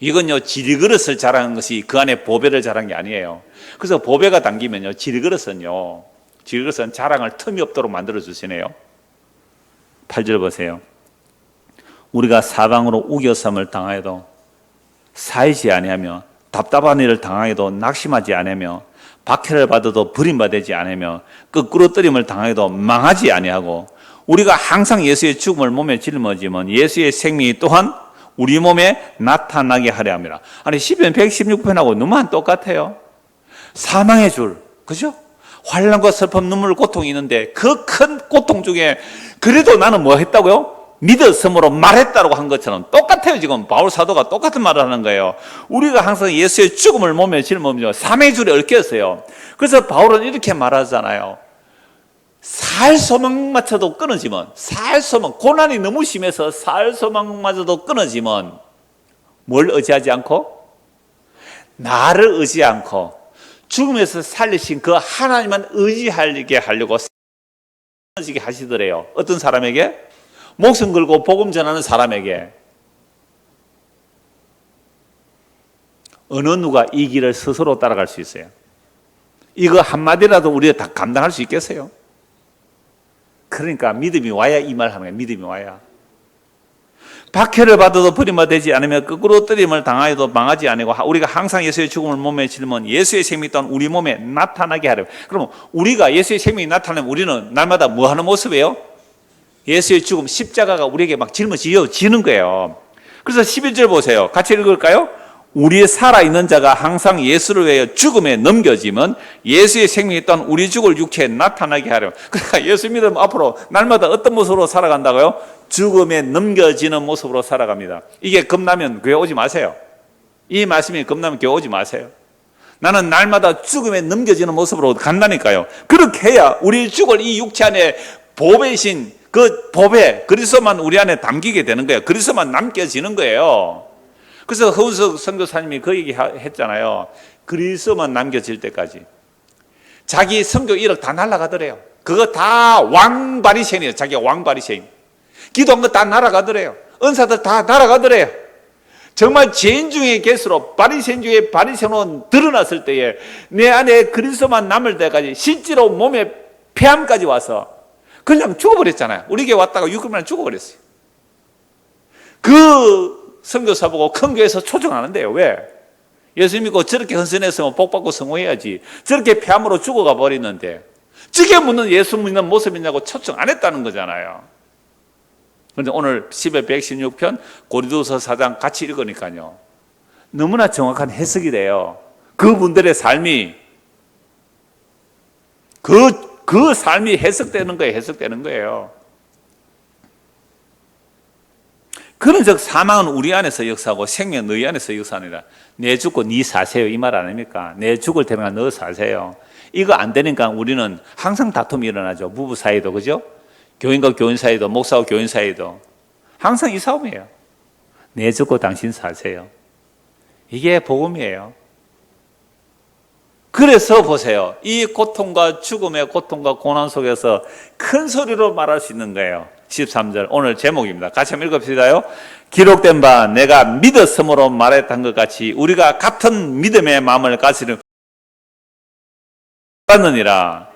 A: 이건요, 질그릇을 자랑하는 것이 그 안에 보배를 자랑한 게 아니에요. 그래서 보배가 담기면요, 질그릇은 자랑할 틈이 없도록 만들어 주시네요. 8절 보세요. 우리가 사방으로 우겨쌈을 당하여도 사이지 아니하며 답답한 일을 당하여도 낙심하지 아니하며 박해를 받아도 버림받지 아니하며 거꾸로 뜨림을 당하여도 망하지 아니하고 우리가 항상 예수의 죽음을 몸에 짊어지면 예수의 생명이 또한 우리 몸에 나타나게 하려 합니다. 아니 시편 116편하고 너무한 똑같아요. 사망의 줄, 그죠? 환난과 슬픔, 눈물, 고통이 있는데 그 큰 고통 중에 그래도 나는 뭐 했다고요? 믿었으므로 말했다고 한 것처럼 똑같아요. 지금 바울 사도가 똑같은 말을 하는 거예요. 우리가 항상 예수의 죽음을 몸에 짊어지며 사망의 줄에 얽혔어요. 그래서 바울은 이렇게 말하잖아요. 살 소망마저도 끊어지면, 살 소망, 고난이 너무 심해서 살 소망마저도 끊어지면 뭘 의지하지 않고? 나를 의지 않고 죽음에서 살리신 그 하나님만 의지하게 하려고 끊어지게 하시더래요. 어떤 사람에게? 목숨 걸고 복음 전하는 사람에게. 어느 누가 이 길을 스스로 따라갈 수 있어요? 이거 한마디라도 우리가 다 감당할 수 있겠어요? 그러니까 믿음이 와야 이 말 하는 거예요. 믿음이 와야. 박해를 받아도 버림받지 않으며 거꾸로 뜨림을 당하여도 망하지 아니고 우리가 항상 예수의 죽음을 몸에 짊은 예수의 생명이 또한 우리 몸에 나타나게 하려. 그러면 우리가 예수의 생명이 나타나면 우리는 날마다 뭐 하는 모습이에요? 예수의 죽음, 십자가가 우리에게 막 짊어지는 거예요. 그래서 11절 보세요. 같이 읽을까요? 우리 살아있는 자가 항상 예수를 위하여 죽음에 넘겨지면 예수의 생명이 또한 우리 죽을 육체에 나타나게 하려. 그러니까 예수 믿으면 앞으로 날마다 어떤 모습으로 살아간다고요? 죽음에 넘겨지는 모습으로 살아갑니다. 이게 겁나면 교회 오지 마세요. 이 말씀이 겁나면 교회 오지 마세요. 나는 날마다 죽음에 넘겨지는 모습으로 간다니까요. 그렇게 해야 우리 죽을 이 육체 안에 보배이신 그 보배, 그리스도만 우리 안에 담기게 되는 거예요. 그리스도만 남겨지는 거예요. 그래서 허은석 선교사님이 그 얘기 했잖아요. 그리스도만 남겨질 때까지. 자기 선교 1억 다 날아가더래요. 그거 다 왕바리새인이에요. 자기가 왕바리새인. 기도한 거 다 날아가더래요. 은사들 다 날아가더래요. 정말 죄인 중에 개수로 바리새인 중에 바리새인으로 드러났을 때에 내 안에 그리스도만 남을 때까지 실제로 몸에 폐암까지 와서 그냥 죽어버렸잖아요. 우리 교회 왔다가 6일 만에 죽어버렸어요. 그 선교사 보고 큰 교회에서 초청하는데요. 왜? 예수 믿고 저렇게 헌신했으면 복 받고 성공해야지. 저렇게 폐암으로 죽어가 버리는데 저게 무슨 예수 믿는 모습이냐고 초청 안 했다는 거잖아요. 그런데 오늘 10회 116편 고린도서 4장 같이 읽으니까요. 너무나 정확한 해석이 돼요. 그분들의 삶이 그 삶이 해석되는 거예요. 그런즉 사망은 우리 안에서 역사하고 생명은 너희 안에서 역사하니라. 내 죽고 네 사세요 이 말 아닙니까? 내 죽을 테니까 너 사세요. 이거 안 되니까 우리는 항상 다툼이 일어나죠. 부부 사이도, 그죠? 교인과 교인 사이도, 목사와 교인 사이도 항상 이 싸움이에요. 내 죽고 당신 사세요. 이게 복음이에요. 그래서 보세요. 이 고통과 죽음의 고통과 고난 속에서 큰 소리로 말할 수 있는 거예요. 13절 오늘 제목입니다. 같이 한번 읽읍시다요. 기록된 바 내가 믿었으므로 말했던 것 같이 우리가 같은 믿음의 마음을 가지는 받느니라.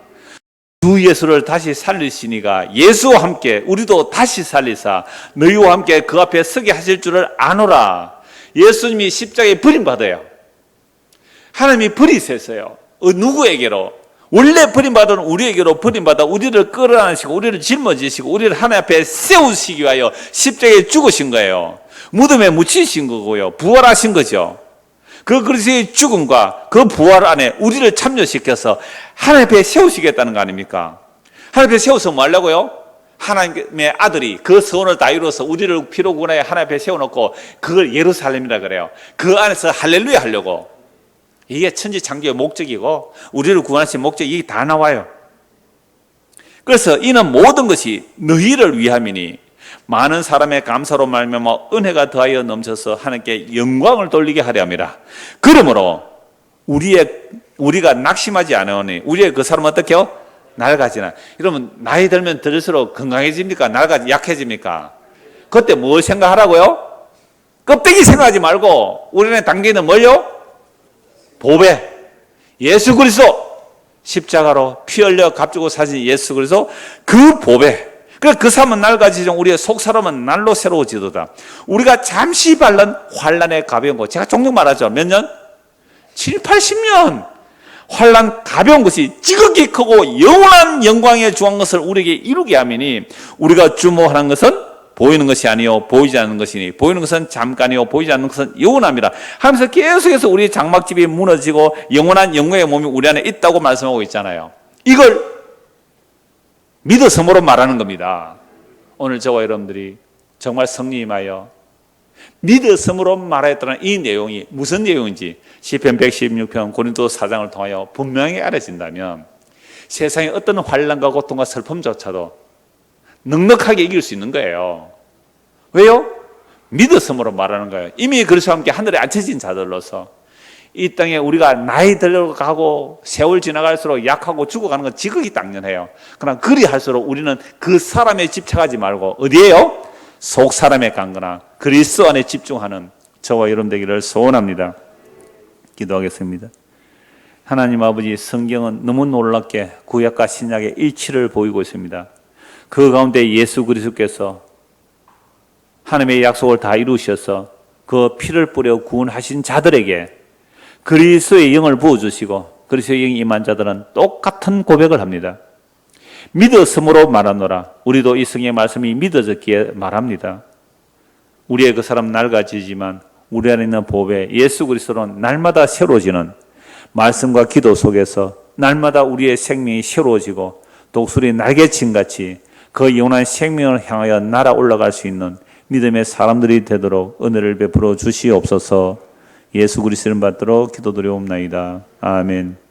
A: 주 예수를 다시 살리시니가 예수와 함께 우리도 다시 살리사 너희와 함께 그 앞에 서게 하실 줄을 아노라. 예수님이 십자가에 버림받아요. 하나님이 버리셨어요. 누구에게로? 원래 버림받은 우리에게로 버림받아 우리를 끌어안으시고 우리를 짊어지시고 우리를 하나님 앞에 세우시기 위하여 십자가에 죽으신 거예요. 무덤에 묻히신 거고요. 부활하신 거죠. 그 그리스도의 죽음과 그 부활 안에 우리를 참여시켜서 하나님 앞에 세우시겠다는 거 아닙니까? 하나님 앞에 세워서 뭐 하려고요? 하나님의 아들이 그 소원을 다 이루어서 우리를 피로 구원하여 하나님 앞에 세워놓고 그걸 예루살렘이라 그래요. 그 안에서 할렐루야 하려고. 이게 천지창조의 목적이고 우리를 구원하신 목적이 이게 다 나와요. 그래서 이는 모든 것이 너희를 위함이니 많은 사람의 감사로 말미암아 은혜가 더하여 넘쳐서 하나님께 영광을 돌리게 하려 함이라. 그러므로 우리가 낙심하지 않으니 우리의 그 사람은 어떻게요? 낡아지나. 여러분 나이 들면 들수록 건강해집니까? 약해집니까? 그때 뭐 생각하라고요? 껍데기 생각하지 말고 우리는 당기는 뭘요? 보배, 예수 그리스도 십자가로 피 흘려 값주고 사신 예수 그리스도 그 보배. 그래 그 삶은 낡아지지만 우리의 속 사람은 날로 새로워지도다. 우리가 잠시 바른 환난의 가벼운 것, 제가 종종 말하죠. 몇 년? 7, 80년. 환난 가벼운 것이 지극히 크고 영원한 영광의 주한 것을 우리에게 이루게 하면이 우리가 주목하는 것은 보이는 것이 아니요 보이지 않는 것이니 보이는 것은 잠깐이요 보이지 않는 것은 영원합니다 하면서 계속해서 우리 장막집이 무너지고 영원한 영광의 몸이 우리 안에 있다고 말씀하고 있잖아요. 이걸 믿어서므로 말하는 겁니다. 오늘 저와 여러분들이 정말 성령님하여 믿어서므로 말하였다는 이 내용이 무슨 내용인지 시편 116편 고린도 4장을 통하여 분명히 알아진다면 세상의 어떤 환난과 고통과 슬픔조차도 넉넉하게 이길 수 있는 거예요. 왜요? 믿었음으로 말하는 거예요. 이미 그리스도와 함께 하늘에 앉혀진 자들로서 이 땅에 우리가 나이 들어가고 세월 지나갈수록 약하고 죽어가는 건 지극히 당연해요. 그러나 그리할수록 우리는 그 사람에 집착하지 말고 어디에요? 속 사람에 간거나 그리스도 안에 집중하는 저와 여러분 되기를 소원합니다. 기도하겠습니다. 하나님 아버지, 성경은 너무 놀랍게 구약과 신약의 일치를 보이고 있습니다. 그 가운데 예수 그리스도께서 하나님의 약속을 다 이루셔서 그 피를 뿌려 구원하신 자들에게 그리스도의 영을 부어주시고 그리스도의 영이 임한 자들은 똑같은 고백을 합니다. 믿었으므로 말하노라. 우리도 이 성경의 말씀이 믿어졌기에 말합니다. 우리의 그 사람 낡아지지만 우리 안에 있는 보배 예수 그리스도는 날마다 새로워지는 말씀과 기도 속에서 날마다 우리의 생명이 새로워지고 독수리 날개친같이 그 영원한 생명을 향하여 날아 올라갈 수 있는 믿음의 사람들이 되도록 은혜를 베풀어 주시옵소서. 예수 그리스도를 받들어 기도드리옵나이다. 아멘.